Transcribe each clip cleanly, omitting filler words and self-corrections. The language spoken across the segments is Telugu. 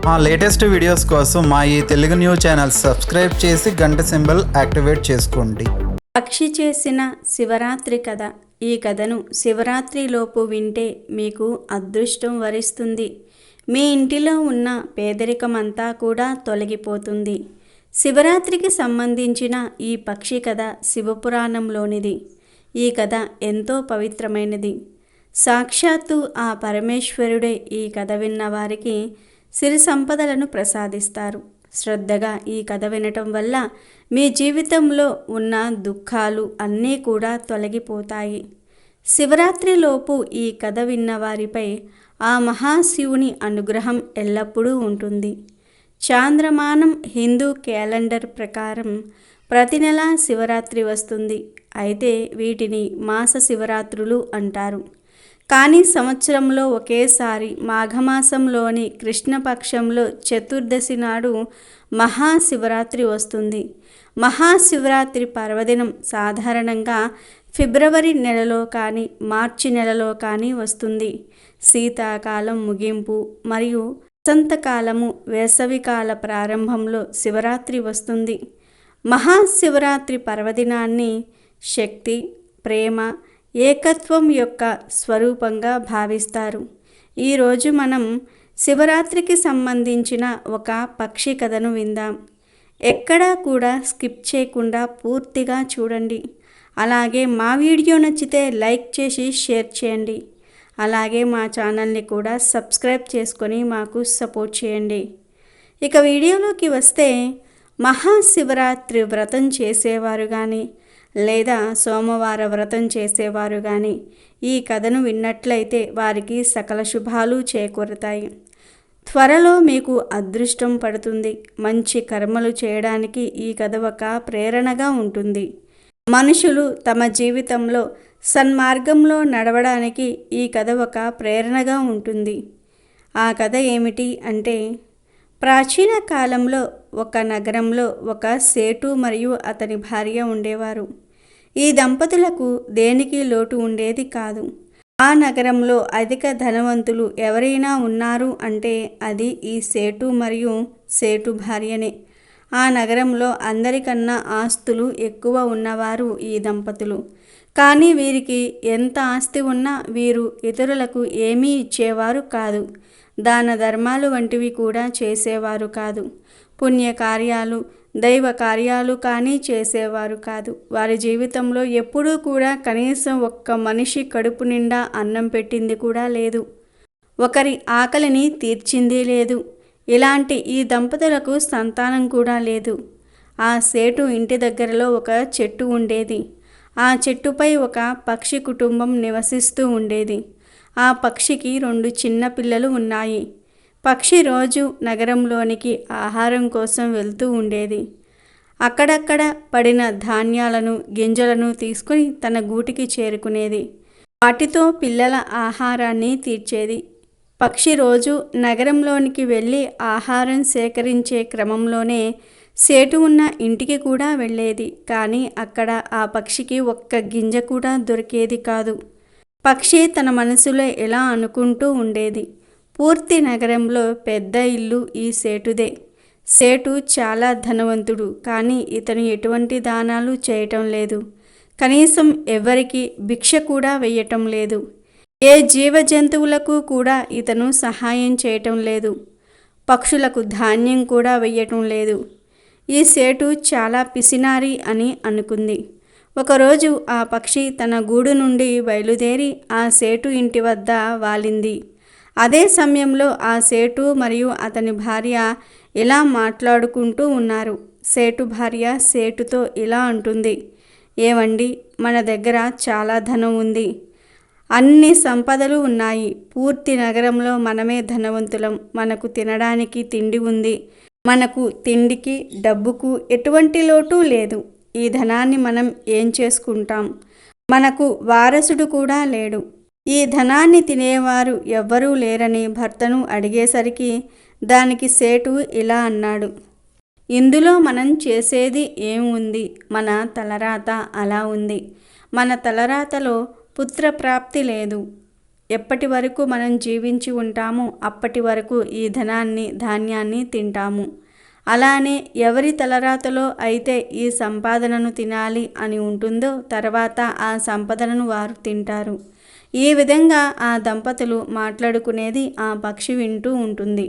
మా లేటెస్ట్ వీడియోస్ కోసం మా ఈ తెలుగు న్యూస్ ఛానల్ సబ్స్క్రైబ్ చేసి గంట సింబల్ యాక్టివేట్ చేసుకోండి. పక్షి చేసిన శివరాత్రి కథ. ఈ కథను శివరాత్రిలోపు వింటే మీకు అదృష్టం వరిస్తుంది. మీ ఇంటిలో ఉన్న పేదరికమంతా కూడా తొలగిపోతుంది. శివరాత్రికి సంబంధించిన ఈ పక్షి కథ శివపురాణంలోనిది. ఈ కథ ఎంతో పవిత్రమైనది. సాక్షాత్తు ఆ పరమేశ్వరుడే ఈ కథ విన్న వారికి సిరి సంపదలను ప్రసాదిస్తారు. శ్రద్ధగా ఈ కథ వినటం వల్ల మీ జీవితంలో ఉన్న దుఃఖాలు అన్నీ కూడా తొలగిపోతాయి. శివరాత్రిలోపు ఈ కథ విన్న వారిపై ఆ మహాశివుని అనుగ్రహం ఎల్లప్పుడూ ఉంటుంది. చాంద్రమానం హిందూ క్యాలెండర్ ప్రకారం ప్రతి నెల శివరాత్రి వస్తుంది. అయితే వీటిని మాస శివరాత్రులు అంటారు. కానీ సంవత్సరంలో ఒకేసారి మాఘమాసంలోని కృష్ణపక్షంలో చతుర్దశి నాడు మహాశివరాత్రి వస్తుంది. మహాశివరాత్రి పర్వదినం సాధారణంగా ఫిబ్రవరి నెలలో కానీ మార్చి నెలలో కానీ వస్తుంది. శీతాకాలం ముగింపు మరియు వసంతకాలము వేసవికాల ప్రారంభంలో శివరాత్రి వస్తుంది. మహాశివరాత్రి పర్వదినాన్ని శక్తి, ప్రేమ, ఏకత్వం యొక్క స్వరూపంగా భావిస్తారు. ఈరోజు మనం శివరాత్రికి సంబంధించిన ఒక పక్షి కథను విందాం. ఎక్కడా కూడా స్కిప్ చేయకుండా పూర్తిగా చూడండి. అలాగే మా వీడియో నచ్చితే లైక్ చేసి షేర్ చేయండి. అలాగే మా ఛానల్ని కూడా సబ్స్క్రైబ్ చేసుకొని మాకు సపోర్ట్ చేయండి. ఇక వీడియోలోకి వస్తే, మహాశివరాత్రి వ్రతం చేసేవారు కానీ లేదా సోమవార వ్రతం చేసేవారు కానీ ఈ కథను విన్నట్లయితే వారికి సకల శుభాలు చేకూరుతాయి. త్వరలో మీకు అదృష్టం పడుతుంది. మంచి కర్మలు చేయడానికి ఈ కథ ఒక ప్రేరణగా ఉంటుంది. మనుషులు తమ జీవితంలో సన్మార్గంలో నడవడానికి ఈ కథ ఒక ప్రేరణగా ఉంటుంది. ఆ కథ ఏమిటి అంటే, ప్రాచీన కాలంలో ఒక నగరంలో ఒక సేటు మరియు అతని భార్య ఉండేవారు. ఈ దంపతులకు దేనికి లోటు ఉండేది కాదు. ఆ నగరంలో అధిక ధనవంతులు ఎవరైనా ఉన్నారు అంటే అది ఈ సేటు మరియు సేటు భార్యనే. ఆ నగరంలో అందరికన్నా ఆస్తులు ఎక్కువ ఉన్నవారు ఈ దంపతులు. కానీ వీరికి ఎంత ఆస్తి ఉన్నా వీరు ఇతరులకు ఏమీ ఇచ్చేవారు కాదు. దాన ధర్మాలు వంటివి కూడా చేసేవారు కాదు. పుణ్యకార్యాలు, దైవ కార్యాలు కానీ చేసేవారు కాదు. వారి జీవితంలో ఎప్పుడూ కూడా కనీసం ఒక్క మనిషి కడుపు నిండా అన్నం పెట్టింది కూడా లేదు. ఒకరి ఆకలిని తీర్చింది లేదు. ఇలాంటి ఈ దంపతులకు సంతానం కూడా లేదు. ఆ సేటు ఇంటి దగ్గరలో ఒక చెట్టు ఉండేది. ఆ చెట్టుపై ఒక పక్షి కుటుంబం నివసిస్తూ ఉండేది. ఆ పక్షికి 2 చిన్న పిల్లలు ఉన్నాయి. పక్షి రోజు నగరంలోనికి ఆహారం కోసం వెళ్తూ ఉండేది. అక్కడక్కడ పడిన ధాన్యాలను, గింజలను తీసుకుని తన గూటికి చేరుకునేది. వాటితో పిల్లల ఆహారాన్ని తీర్చేది. పక్షి రోజు నగరంలోనికి వెళ్ళి ఆహారం సేకరించే క్రమంలోనే సేటు ఉన్న ఇంటికి కూడా వెళ్ళేది. కానీ అక్కడ ఆ పక్షికి ఒక్క గింజ కూడా దొరికేది కాదు. పక్షి తన మనసులో ఎలా అనుకుంటూ ఉండేది, పూర్తి నగరంలో పెద్ద ఇల్లు ఈ సేటుదే. సేటు చాలా ధనవంతుడు, కానీ ఇతను ఎటువంటి దానాలు చేయటం లేదు. కనీసం ఎవరికి భిక్ష కూడా వేయటం లేదు. ఏ జీవ జంతువులకు కూడా ఇతను సహాయం చేయటం లేదు. పక్షులకు ధాన్యం కూడా వేయటం లేదు. ఈ సేటు చాలా పిసినారి అని అనుకుంది. ఒకరోజు ఆ పక్షి తన గూడు నుండి బయలుదేరి ఆ సేటు ఇంటి వద్ద వాలింది. అదే సమయంలో ఆ సేటు మరియు అతని భార్య ఇలా మాట్లాడుకుంటూ ఉన్నారు. సేటు భార్య సేటుతో ఇలా అంటుంది, ఏవండి, మన దగ్గర చాలా ధనం ఉంది. అన్ని సంపదలు ఉన్నాయి. పూర్తి నగరంలో మనమే ధనవంతులం. మనకు తినడానికి తిండి ఉంది. మనకు తిండికి, డబ్బుకు ఎటువంటి లోటు లేదు. ఈ ధనాన్ని మనం ఏం చేసుకుంటాం? మనకు వారసుడు కూడా లేడు. ఈ ధనాన్ని తినేవారు ఎవ్వరూ లేరని భర్తను అడిగేసరికి దానికి సేటు ఇలా అన్నాడు, ఇందులో మనం చేసేది ఏముంది? మన తలరాత అలా ఉంది. మన తలరాతలో పుత్రప్రాప్తి లేదు. ఎప్పటి వరకు మనం జీవించి ఉంటామో అప్పటి వరకు ఈ ధాన్యాన్ని తింటాము. అలానే ఎవరి తలరాతలో అయితే ఈ సంపాదనను తినాలి అని ఉంటుందో తర్వాత ఆ సంపదను వారు తింటారు. ఈ విధంగా ఆ దంపతులు మాట్లాడుకునేది ఆ పక్షి వింటూ ఉంటుంది.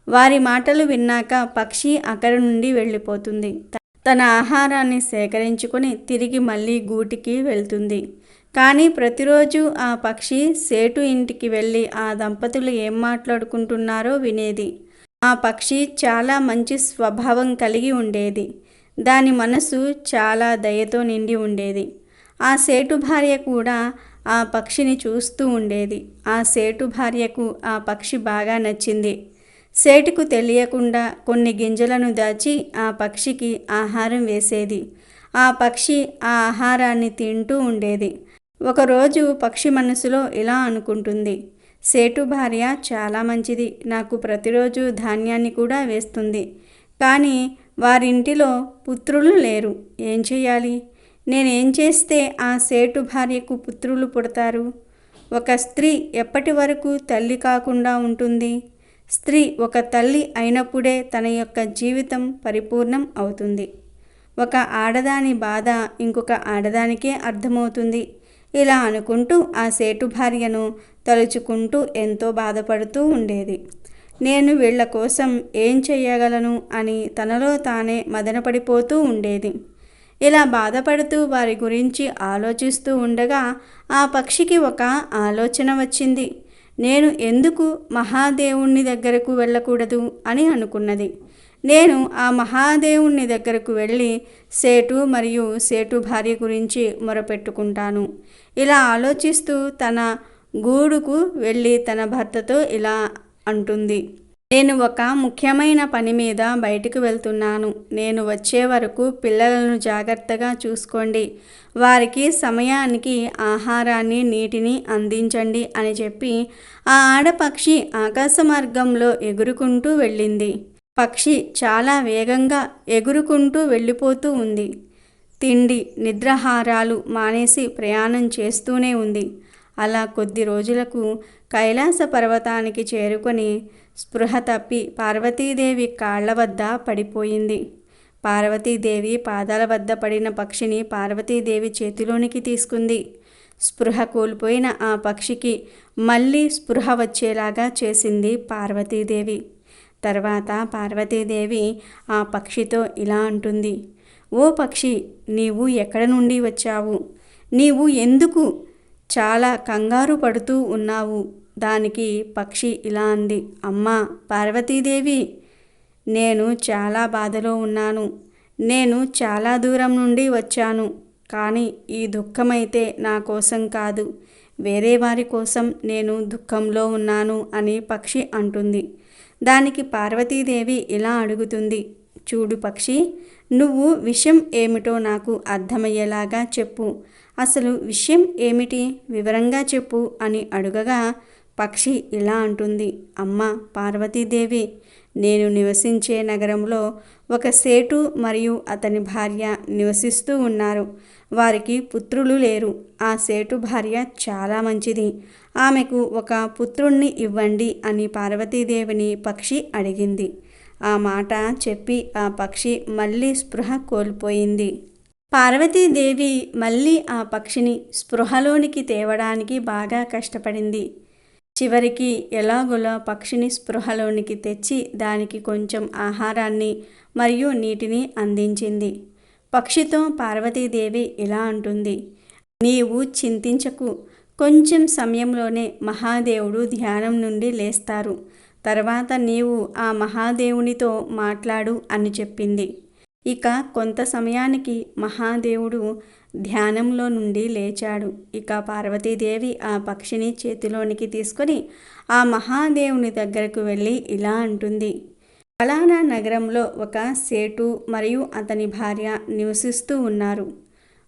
వారి మాటలు విన్నాక పక్షి అక్కడి నుండి వెళ్ళిపోతుంది. తన ఆహారాన్ని సేకరించుకొని తిరిగి మళ్ళీ గూటికి వెళ్తుంది. కానీ ప్రతిరోజు ఆ పక్షి సేటు ఇంటికి వెళ్ళి ఆ దంపతులు ఏం మాట్లాడుకుంటున్నారో వినేది. ఆ పక్షి చాలా మంచి స్వభావం కలిగి ఉండేది. దాని మనసు చాలా దయతో నిండి ఉండేది. ఆ సేటు భార్య కూడా ఆ పక్షిని చూస్తూ ఉండేది. ఆ సేటు భార్యకు ఆ పక్షి బాగా నచ్చింది. సేటుకు తెలియకుండా కొన్ని గింజలను దాచి ఆ పక్షికి ఆహారం వేసేది. ఆ పక్షి ఆ ఆహారాన్ని తింటూ ఉండేది. ఒకరోజు పక్షి మనసులో ఇలా అనుకుంటుంది, సేటు భార్య చాలా మంచిది, నాకు ప్రతిరోజు ధాన్యాన్ని కూడా వేస్తుంది. కానీ వారింటిలో పుత్రులు లేరు, ఏం చేయాలి? నేనేం చేస్తే ఆ సేటు భార్యకు పుత్రులు పుడతారు? ఒక స్త్రీ ఎప్పటి వరకు తల్లి కాకుండా ఉంటుంది? స్త్రీ ఒక తల్లి అయినప్పుడే తన యొక్క జీవితం పరిపూర్ణం అవుతుంది. ఒక ఆడదాని బాధ ఇంకొక ఆడదానికే అర్థమవుతుంది. ఇలా అనుకుంటూ ఆ సేటు భార్యను తలుచుకుంటూ ఎంతో బాధపడుతూ ఉండేది. నేను వీళ్ళ కోసం ఏం చెయ్యగలను అని తనలో తానే మదనపడిపోతూ ఉండేది. ఇలా బాధపడుతూ వారి గురించి ఆలోచిస్తూ ఉండగా ఆ పక్షికి ఒక ఆలోచన వచ్చింది. నేను ఎందుకు మహాదేవుని దగ్గరకు వెళ్ళకూడదు అని అనుకున్నది. నేను ఆ మహాదేవుని దగ్గరకు వెళ్ళి సేటు మరియు సేటు భార్య గురించి మొరపెట్టుకుంటాను. ఇలా ఆలోచిస్తూ తన గూడుకు వెళ్ళి తన భర్తతో ఇలా అంటుంది, నేను ఒక ముఖ్యమైన పని మీద బయటకు వెళ్తున్నాను. నేను వచ్చే వరకు పిల్లలను జాగ్రత్తగా చూసుకోండి. వారికి సమయానికి ఆహారాన్ని నీటిని అందించండి అని చెప్పి ఆ ఆడపక్షి ఆకాశ మార్గంలో ఎగురుకుంటూ వెళ్ళింది. పక్షి చాలా వేగంగా ఎగురుకుంటూ వెళ్ళిపోతూ ఉంది. తిండి నిద్రాహారాలు మానేసి ప్రయాణం చేస్తూనే ఉంది. అలా కొద్ది రోజులకు కైలాస పర్వతానికి చేరుకొని స్పృహ తప్పి పార్వతీదేవి కాళ్ల వద్ద పడిపోయింది. పార్వతీదేవి పాదాల వద్ద పడిన పక్షిని పార్వతీదేవి చేతిలోనికి తీసుకుంది. స్పృహ కోల్పోయిన ఆ పక్షికి మళ్ళీ స్పృహ వచ్చేలాగా చేసింది పార్వతీదేవి. తర్వాత పార్వతీదేవి ఆ పక్షితో ఇలా అంటుంది, ఓ పక్షి, నీవు ఎక్కడ నుండి వచ్చావు? నీవు ఎందుకు చాలా కంగారు పడుతూ ఉన్నావు? దానికి పక్షి ఇలా అంది, అమ్మా పార్వతీదేవి, నేను చాలా బాధలో ఉన్నాను. నేను చాలా దూరం నుండి వచ్చాను. కానీ ఈ దుఃఖమైతే నా కోసం కాదు, వేరే వారి కోసం నేను దుఃఖంలో ఉన్నాను అని పక్షి అంటుంది. దానికి పార్వతీదేవి ఇలా అడుగుతుంది, చూడు పక్షి, నువ్వు విషయం ఏమిటో నాకు అర్థమయ్యేలాగా చెప్పు. అసలు విషయం ఏమిటి? వివరంగా చెప్పు అని అడుగగా పక్షి ఇలా అంటుంది, అమ్మ పార్వతీదేవి, నేను నివసించే నగరంలో ఒక సేటు మరియు అతని భార్య నివసిస్తూ ఉన్నారు. వారికి పుత్రులు లేరు. ఆ సేటు భార్య చాలా మంచిది. ఆమెకు ఒక పుత్రుణ్ణి ఇవ్వండి అని పార్వతీదేవిని పక్షి అడిగింది. ఆ మాట చెప్పి ఆ పక్షి మళ్ళీ స్పృహ కోల్పోయింది. పార్వతీదేవి మళ్ళీ ఆ పక్షిని స్పృహలోనికి తేవడానికి బాగా కష్టపడింది. చివరికి ఎలాగోలా పక్షిని స్పృహలోనికి తెచ్చి దానికి కొంచెం ఆహారాన్ని మరియు నీటిని అందించింది. పక్షితో పార్వతీదేవి ఇలా అంటుంది, నీవు చింతించకు, కొంచెం సమయంలోనే మహాదేవుడు ధ్యానం నుండి లేస్తారు. తర్వాత నీవు ఆ మహాదేవునితో మాట్లాడు అని చెప్పింది. ఇక కొంత సమయానికి మహాదేవుడు ధ్యానంలో నుండి లేచాడు. ఇక పార్వతీదేవి ఆ పక్షిని చేతిలోనికి తీసుకొని ఆ మహాదేవుని దగ్గరకు వెళ్ళి ఇలా అంటుంది, ఫలానా నగరంలో ఒక సేటు మరియు అతని భార్య నివసిస్తూ ఉన్నారు.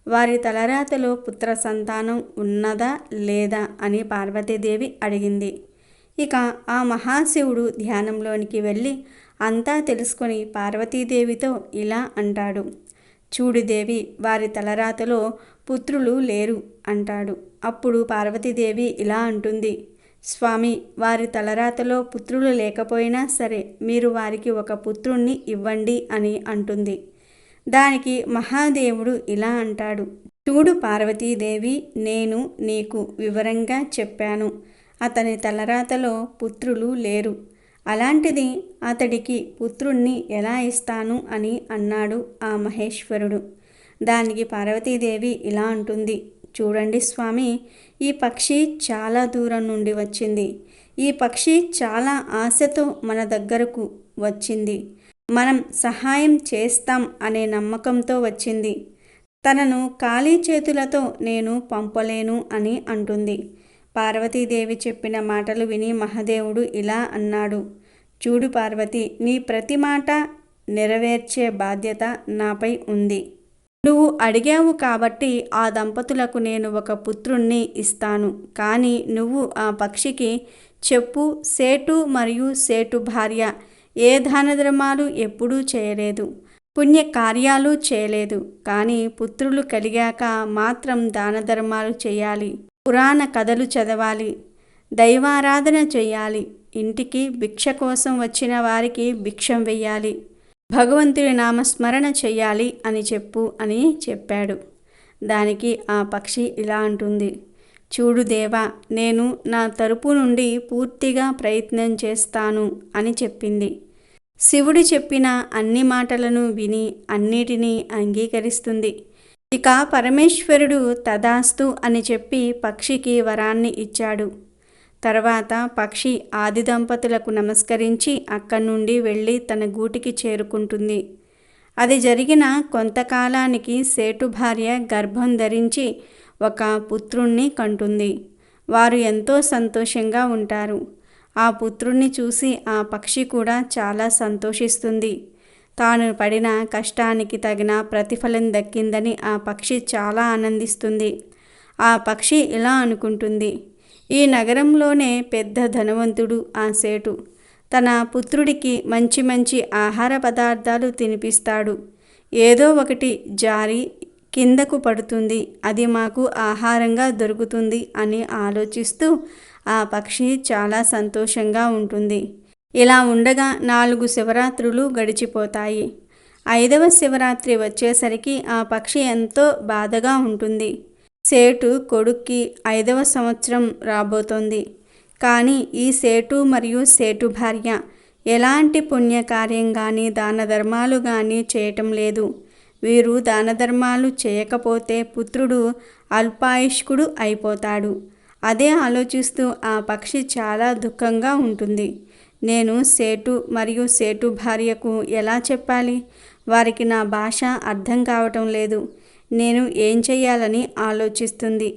వారి తలరాతలో పుత్ర సంతానం ఉన్నదా లేదా అని పార్వతీదేవి అడిగింది. ఇక ఆ మహాశివుడు ధ్యానంలోనికి వెళ్ళి అంతా తెలుసుకొని పార్వతీదేవితో ఇలా అంటాడు, చూడు దేవి, వారి తలరాతలో పుత్రులు లేరు అంటాడు. అప్పుడు పార్వతీదేవి ఇలా అంటుంది, స్వామి, వారి తలరాతలో పుత్రులు లేకపోయినా సరే మీరు వారికి ఒక పుత్రుణ్ణి ఇవ్వండి అని అంటుంది. దానికి మహాదేవుడు ఇలా అంటాడు, చూడు పార్వతీదేవి, నేను నీకు వివరంగా చెప్పాను. అతని తలరాతలో పుత్రులు లేరు. అలాంటిది అతడికి పుత్రుణ్ణి ఎలా ఇస్తాను అని అన్నాడు ఆ మహేశ్వరుడు. దానికి పార్వతీదేవి ఇలా అంటుంది, చూడండి స్వామి, ఈ పక్షి చాలా దూరం నుండి వచ్చింది. ఈ పక్షి చాలా ఆశతో మన దగ్గరకు వచ్చింది. మనం సహాయం చేస్తాం అనే నమ్మకంతో వచ్చింది. తనను ఖాళీ చేతులతో నేను పంపలేను అని అంటుంది. పార్వతీదేవి చెప్పిన మాటలు విని మహాదేవుడు ఇలా అన్నాడు, చూడు పార్వతి, నీ ప్రతి మాట నెరవేర్చే బాధ్యత నాపై ఉంది. నువ్వు అడిగావు కాబట్టి ఆ దంపతులకు నేను ఒక పుత్రుణ్ణి ఇస్తాను. కానీ నువ్వు ఆ పక్షికి చెప్పు, సేటు మరియు సేటు భార్య ఏ దానధర్మాలు ఎప్పుడూ చేయలేదు, పుణ్యకార్యాలు చేయలేదు. కానీ పుత్రులు కలిగాక మాత్రం దానధర్మాలు చేయాలి, పురాణ కథలు చదవాలి, దైవారాధన చేయాలి, ఇంటికి భిక్ష కోసం వచ్చిన వారికి భిక్షం వెయ్యాలి, భగవంతుడి నామస్మరణ చెయ్యాలి అని చెప్పు అని చెప్పాడు. దానికి ఆ పక్షి ఇలా అంటుంది, చూడు దేవా, నేను నా తరపు నుండి పూర్తిగా ప్రయత్నం చేస్తాను అని చెప్పింది. శివుడు చెప్పిన అన్ని మాటలను విని అన్నిటినీ అంగీకరిస్తుంది. ఇక పరమేశ్వరుడు తదాస్తు అని చెప్పి పక్షికి వరాన్ని ఇచ్చాడు. తర్వాత పక్షి ఆది దంపతులకు నమస్కరించి అక్కడి నుండి వెళ్ళి తన గూటికి చేరుకుంటుంది. అది జరిగిన కొంతకాలానికి సేటు భార్య గర్భం ధరించి ఒక పుత్రుణ్ణి కంటుంది. వారు ఎంతో సంతోషంగా ఉంటారు. ఆ పుత్రుణ్ణి చూసి ఆ పక్షి కూడా చాలా సంతోషిస్తుంది. తాను పడిన కష్టానికి తగిన ప్రతిఫలం దక్కిందని ఆ పక్షి చాలా ఆనందిస్తుంది. ఆ పక్షి ఇలా అనుకుంటుంది, ఈ నగరంలోనే పెద్ద ధనవంతుడు ఆ సేటు. తన పుత్రుడికి మంచి మంచి ఆహార పదార్థాలు తినిపిస్తాడు. ఏదో ఒకటి జారి కిందకు పడుతుంది, అది మాకు ఆహారంగా దొరుకుతుంది అని ఆలోచిస్తూ ఆ పక్షి చాలా సంతోషంగా ఉంటుంది. ఇలా ఉండగా 4 శివరాత్రులు గడిచిపోతాయి. 5వ శివరాత్రి వచ్చేసరికి ఆ పక్షి ఎంతో బాధగా ఉంటుంది. సేటు కొడుక్కి 5వ సంవత్సరం రాబోతోంది. కానీ ఈ సేటు మరియు సేటు భార్య ఎలాంటి పుణ్యకార్యం కానీ దాన ధర్మాలు కానీ చేయటం లేదు. వీరు దాన ధర్మాలు చేయకపోతే పుత్రుడు అల్పాయుష్కుడు అయిపోతాడు. అదే ఆలోచిస్తూ ఆ పక్షి చాలా దుఃఖంగా ఉంటుంది. నేను సేటు మరియు సేటు భార్యకు ఎలా చెప్పాలి? వారికి నా భాష అర్థం కావటం లేదు. నేను ఏం చెయ్యాలని ఆలోచిస్తుంది.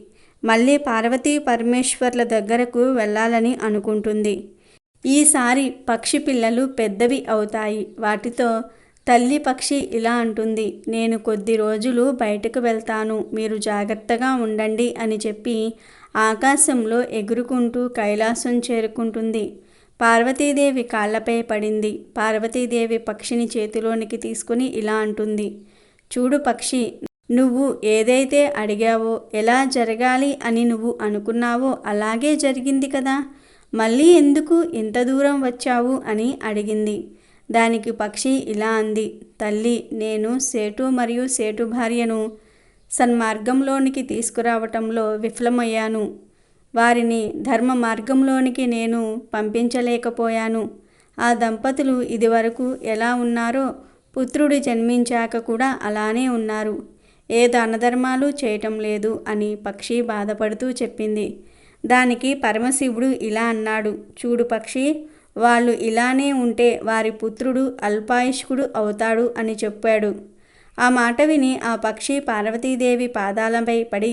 మళ్ళీ పార్వతీ పరమేశ్వర్ల దగ్గరకు వెళ్ళాలని అనుకుంటుంది. ఈసారి పక్షి పిల్లలు పెద్దవి అవుతాయి. వాటితో తల్లి పక్షి ఇలా అంటుంది, నేను కొద్ది రోజులు బయటకు వెళ్తాను, మీరు జాగ్రత్తగా ఉండండి అని చెప్పి ఆకాశంలో ఎగురుకుంటూ కైలాసం చేరుకుంటుంది. పార్వతీదేవి కాళ్ళపై పడింది. పార్వతీదేవి పక్షిని చేతిలోనికి తీసుకుని ఇలా అంటుంది, చూడు పక్షి, నువ్వు ఏదైతే అడిగావో, ఎలా జరగాలి అని నువ్వు అనుకున్నావో అలాగే జరిగింది కదా, మళ్ళీ ఎందుకు ఇంత దూరం వచ్చావు అని అడిగింది. దానికి పక్షి ఇలా అంది, తల్లి, నేను సేటు మరియు సేటు భార్యను సన్మార్గంలోనికి తీసుకురావటంలో విఫలమయ్యాను. వారిని ధర్మ మార్గంలోనికి నేను పంపించలేకపోయాను. ఆ దంపతులు ఇదివరకు ఎలా ఉన్నారో పుత్రుడు జన్మించాక కూడా అలానే ఉన్నారు. ఏ దానధర్మాలు చేయటం లేదు అని పక్షి బాధపడుతూ చెప్పింది. దానికి పరమశివుడు ఇలా అన్నాడు, చూడు పక్షి, వాళ్ళు ఇలానే ఉంటే వారి పుత్రుడు అల్పాయుష్కుడు అవుతాడు అని చెప్పాడు. ఆ మాట విని ఆ పక్షి పార్వతీదేవి పాదాలపై పడి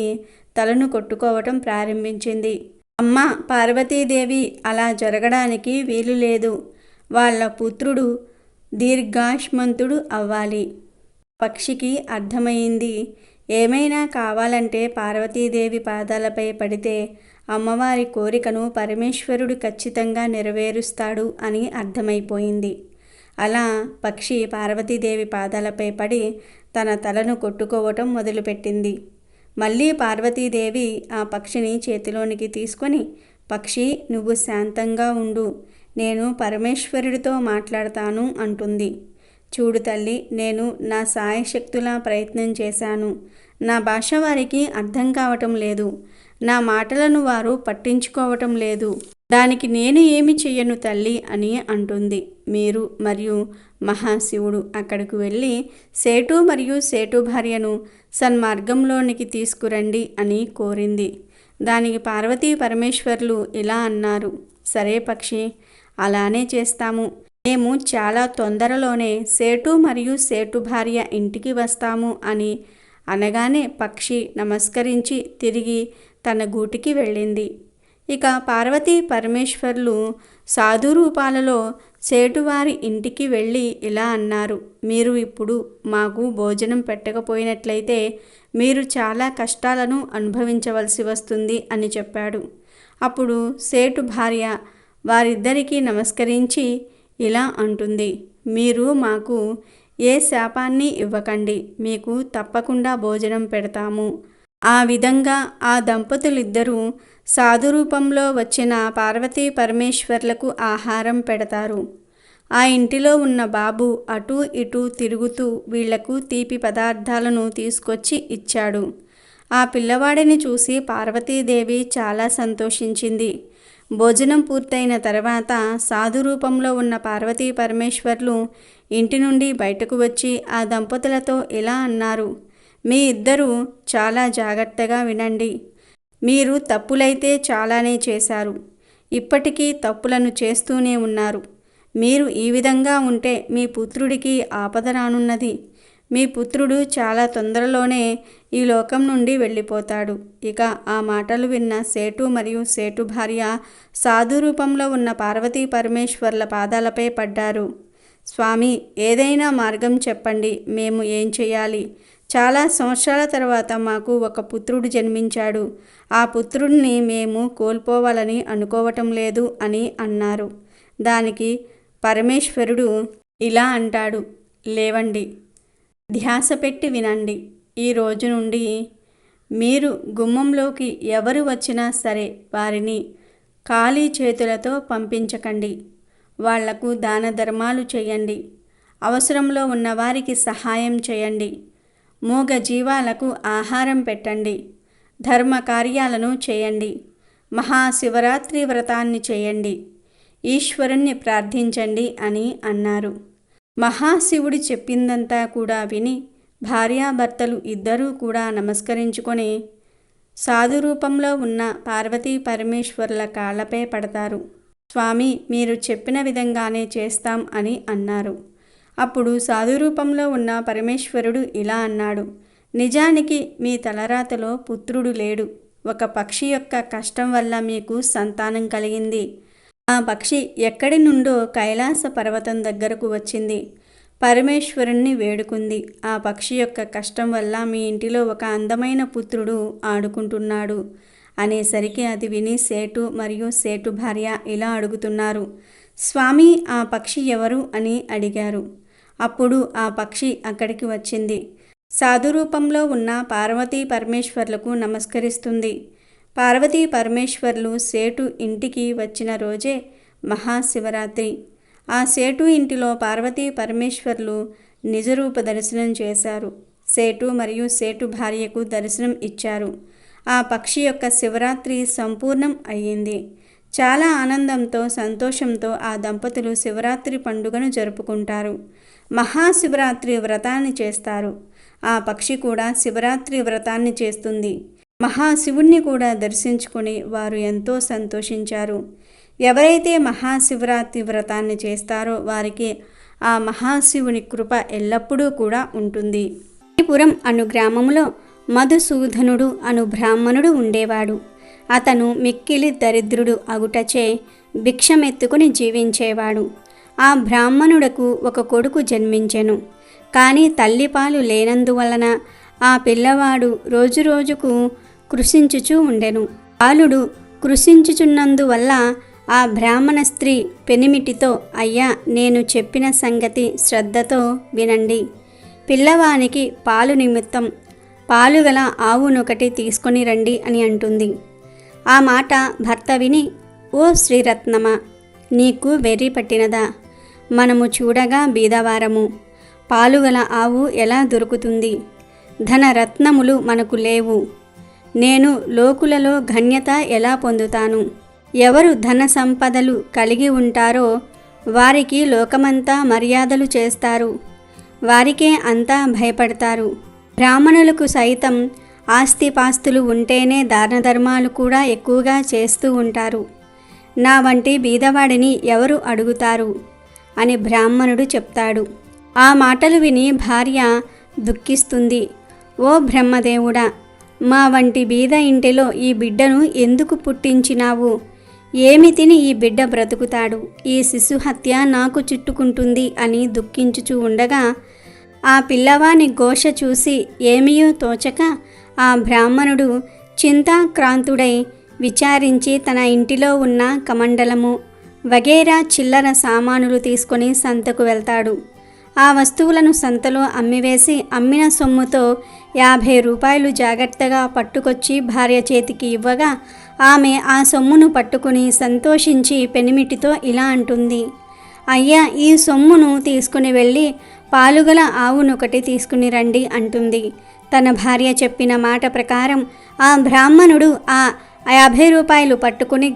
తలను కొట్టుకోవటం ప్రారంభించింది. అమ్మా పార్వతీదేవి, అలా జరగడానికి వీలు లేదు. వాళ్ళ పుత్రుడు దీర్ఘాయుష్మంతుడు అవ్వాలి. పక్షికి అర్థమైంది. ఏమైనా కావాలంటే పార్వతీదేవి పాదాలపై పడితే అమ్మవారి కోరికను పరమేశ్వరుడు ఖచ్చితంగా నెరవేరుస్తాడు అని అర్థమైపోయింది. అలా పక్షి పార్వతీదేవి పాదాలపై పడి తన తలను కొట్టుకోవటం మొదలుపెట్టింది. మళ్ళీ పార్వతీదేవి ఆ పక్షిని చేతిలోనికి తీసుకొని, పక్షి నువ్వు శాంతంగా ఉండు, నేను పరమేశ్వరుడితో మాట్లాడతాను అంటుంది. చూడు తల్లి, నేను నా సాయశక్తులా ప్రయత్నం చేశాను. నా భాష వారికి అర్థం కావటం లేదు. నా మాటలను వారు పట్టించుకోవటం లేదు. దానికి నేను ఏమి చెయ్యను తల్లి అని అంటుంది. మీరు మరియు మహాశివుడు అక్కడికి వెళ్ళి సేటు మరియు సేటు భార్యను సన్మార్గంలోనికి తీసుకురండి అని కోరింది. దానికి పార్వతీ పరమేశ్వర్లు ఇలా అన్నారు, సరే పక్షి, అలానే చేస్తాము. మేము చాలా తొందరలోనే సేటు మరియు సేటు భార్య ఇంటికి వస్తాము అని అనగానే పక్షి నమస్కరించి తిరిగి తన గూటికి వెళ్ళింది. ఇక పార్వతీ పరమేశ్వర్లు సాధు రూపాలలో సేటువారి ఇంటికి వెళ్ళి ఇలా అన్నారు, మీరు ఇప్పుడు మాకు భోజనం పెట్టకపోయినట్లయితే మీరు చాలా కష్టాలను అనుభవించవలసి వస్తుంది అని చెప్పాడు. అప్పుడు సేటు భార్య వారిద్దరికీ నమస్కరించి ఇలా అంటుంది, మీరు మాకు ఏ శాపాన్ని ఇవ్వకండి, మీకు తప్పకుండా భోజనం పెడతాము. ఆ విధంగా ఆ దంపతులిద్దరూ సాధురూపంలో వచ్చిన పార్వతీ పరమేశ్వర్లకు ఆహారం పెడతారు. ఆ ఇంటిలో ఉన్న బాబు అటూ ఇటూ తిరుగుతూ వీళ్లకు తీపి పదార్థాలను తీసుకొచ్చి ఇచ్చాడు. ఆ పిల్లవాడిని చూసి పార్వతీదేవి చాలా సంతోషించింది. భోజనం పూర్తయిన తర్వాత సాధురూపంలో ఉన్న పార్వతీ పరమేశ్వర్లు ఇంటి నుండి బయటకు వచ్చి ఆ దంపతులతో ఇలా అన్నారు, మీ ఇద్దరూ చాలా జాగ్రత్తగా వినండి. మీరు తప్పులైతే చాలానే చేశారు, ఇప్పటికీ తప్పులను చేస్తూనే ఉన్నారు. మీరు ఈ విధంగా ఉంటే మీ పుత్రుడికి ఆపద రానున్నది. మీ పుత్రుడు చాలా తొందరలోనే ఈ లోకం నుండి వెళ్ళిపోతాడు. ఇక ఆ మాటలు విన్న సేటు మరియు సేటు భార్య సాధు రూపంలో ఉన్న పార్వతీ పరమేశ్వర్ల పాదాలపై పడ్డారు. స్వామి, ఏదైనా మార్గం చెప్పండి, మేము ఏం చేయాలి? చాలా సంవత్సరాల తర్వాత మాకు ఒక పుత్రుడు జన్మించాడు. ఆ పుత్రుడిని మేము కోల్పోవాలని అనుకోవటం లేదు అని అన్నారు. దానికి పరమేశ్వరుడు ఇలా అంటాడు, లేవండి, ధ్యాస పెట్టి వినండి. ఈ రోజు నుండి మీరు గుమ్మంలోకి ఎవరు వచ్చినా సరే వారిని ఖాళీ చేతులతో పంపించకండి. వాళ్లకు దాన ధర్మాలు చేయండి. అవసరంలో ఉన్నవారికి సహాయం చేయండి. మూగ జీవాలకు ఆహారం పెట్టండి. ధర్మ కార్యాలను చేయండి. మహాశివరాత్రి వ్రతాన్ని చేయండి. ఈశ్వరుణ్ణి ప్రార్థించండి అని అన్నారు. మహాశివుడు చెప్పిందంతా కూడా విని భార్యాభర్తలు ఇద్దరూ కూడా నమస్కరించుకొని సాధురూపంలో ఉన్న పార్వతీ పరమేశ్వరుల కాళ్ళపై పడతారు. స్వామి, మీరు చెప్పిన విధంగానే చేస్తాం అని అన్నారు. అప్పుడు సాధురూపంలో ఉన్న పరమేశ్వరుడు ఇలా అన్నాడు, నిజానికి మీ తలరాతలో పుత్రుడు లేడు. ఒక పక్షి యొక్క కష్టం వల్ల మీకు సంతానం కలిగింది. ఆ పక్షి ఎక్కడి నుండో కైలాస పర్వతం దగ్గరకు వచ్చింది. పరమేశ్వరుణ్ణి వేడుకుంది. ఆ పక్షి యొక్క కష్టం వల్ల మీ ఇంటిలో ఒక అందమైన పుత్రుడు ఆడుకుంటున్నాడు అనేసరికి అది విని సేటు మరియు సేటు భార్య ఇలా అడుగుతున్నారు, స్వామి, ఆ పక్షి ఎవరు అని అడిగారు. అప్పుడు ఆ పక్షి అక్కడికి వచ్చింది. సాధురూపంలో ఉన్న పార్వతీ పరమేశ్వర్లకు నమస్కరిస్తుంది. పార్వతీ పరమేశ్వర్లు సేటు ఇంటికి వచ్చిన రోజే మహాశివరాత్రి. ఆ సేటు ఇంటిలో పార్వతీ పరమేశ్వర్లు నిజరూప దర్శనం చేశారు. సేటు మరియు సేటు భార్యకు దర్శనం ఇచ్చారు. ఆ పక్షి యొక్క శివరాత్రి సంపూర్ణం అయ్యింది. చాలా ఆనందంతో సంతోషంతో ఆ దంపతులు శివరాత్రి పండుగను జరుపుకుంటారు. మహాశివరాత్రి వ్రతాన్ని చేస్తారు. ఆ పక్షి కూడా శివరాత్రి వ్రతాన్ని చేస్తుంది. మహాశివుణ్ణి కూడా దర్శించుకొని వారు ఎంతో సంతోషించారు. ఎవరైతే మహాశివరాత్రి వ్రతాన్ని చేస్తారో వారికి ఆ మహాశివుని కృప ఎల్లప్పుడూ కూడా ఉంటుంది. పురం అను గ్రామంలో మధుసూదనుడు అను బ్రాహ్మణుడు ఉండేవాడు. అతను మిక్కిలి దరిద్రుడు అగుటచే భిక్షమెత్తుకుని జీవించేవాడు. ఆ బ్రాహ్మణుడకు ఒక కొడుకు జన్మించెను. కానీ తల్లిపాలు లేనందువలన ఆ పిల్లవాడు రోజురోజుకు కృషించుచూ ఉండెను. బాలుడు కృషించుచున్నందువల్ల ఆ బ్రాహ్మణ స్త్రీ పెనిమిటితో, అయ్యా, నేను చెప్పిన సంగతి శ్రద్ధతో వినండి. పిల్లవానికి పాలు నిమిత్తం పాలుగల ఆవునొకటి తీసుకొని రండి అని అంటుంది. ఆ మాట భర్త విని, ఓ శ్రీరత్నమా, నీకు వెర్రి పట్టినదా? మనము చూడగా బీదవారము, పాలుగల ఆవు ఎలా దొరుకుతుంది? ధనరత్నములు మనకు లేవు. నేను లోకులలో ఘన్యత ఎలా పొందుతాను? ఎవరు ధన సంపదలు కలిగి ఉంటారో వారికి లోకమంతా మర్యాదలు చేస్తారు, వారికే అంతా భయపడతారు. బ్రాహ్మణులకు సైతం ఆస్తిపాస్తులు ఉంటేనే దానధర్మాలు కూడా ఎక్కువగా చేస్తూ ఉంటారు. నా వంటి బీదవాడిని ఎవరు అడుగుతారు అని బ్రాహ్మణుడు చెప్తాడు. ఆ మాటలు విని భార్య దుఃఖిస్తుంది. ఓ బ్రహ్మదేవుడా, మా వంటి బీద ఇంటిలో ఈ బిడ్డను ఎందుకు పుట్టించినావు? ఏమి తిని ఈ బిడ్డ బ్రతుకుతాడు? ఈ శిశుహత్య నాకు చుట్టుకుంటుంది అని దుఃఖించుచూ ఉండగా ఆ పిల్లవాని ఘోష చూసి ఏమీయూ తోచక ఆ బ్రాహ్మణుడు చింతాక్రాంతుడై విచారించి తన ఇంటిలో ఉన్న కమండలము వగేరా చిల్లర సామానులు తీసుకొని సంతకు వెళ్తాడు. ఆ వస్తువులను సంతలో అమ్మివేసి అమ్మిన సొమ్ముతో 50 రూపాయలు జాగ్రత్తగా పట్టుకొచ్చి భార్య చేతికి ఇవ్వగా ఆమె ఆ సొమ్మును పట్టుకుని సంతోషించి పెనిమిటితో ఇలా అంటుంది. అయ్యా, ఈ సొమ్మును తీసుకుని వెళ్ళి పాలుగల ఆవునొకటి తీసుకుని రండి అంటుంది. తన భార్య చెప్పిన మాట ప్రకారం ఆ బ్రాహ్మణుడు ఆ 50 రూపాయలు పట్టుకుని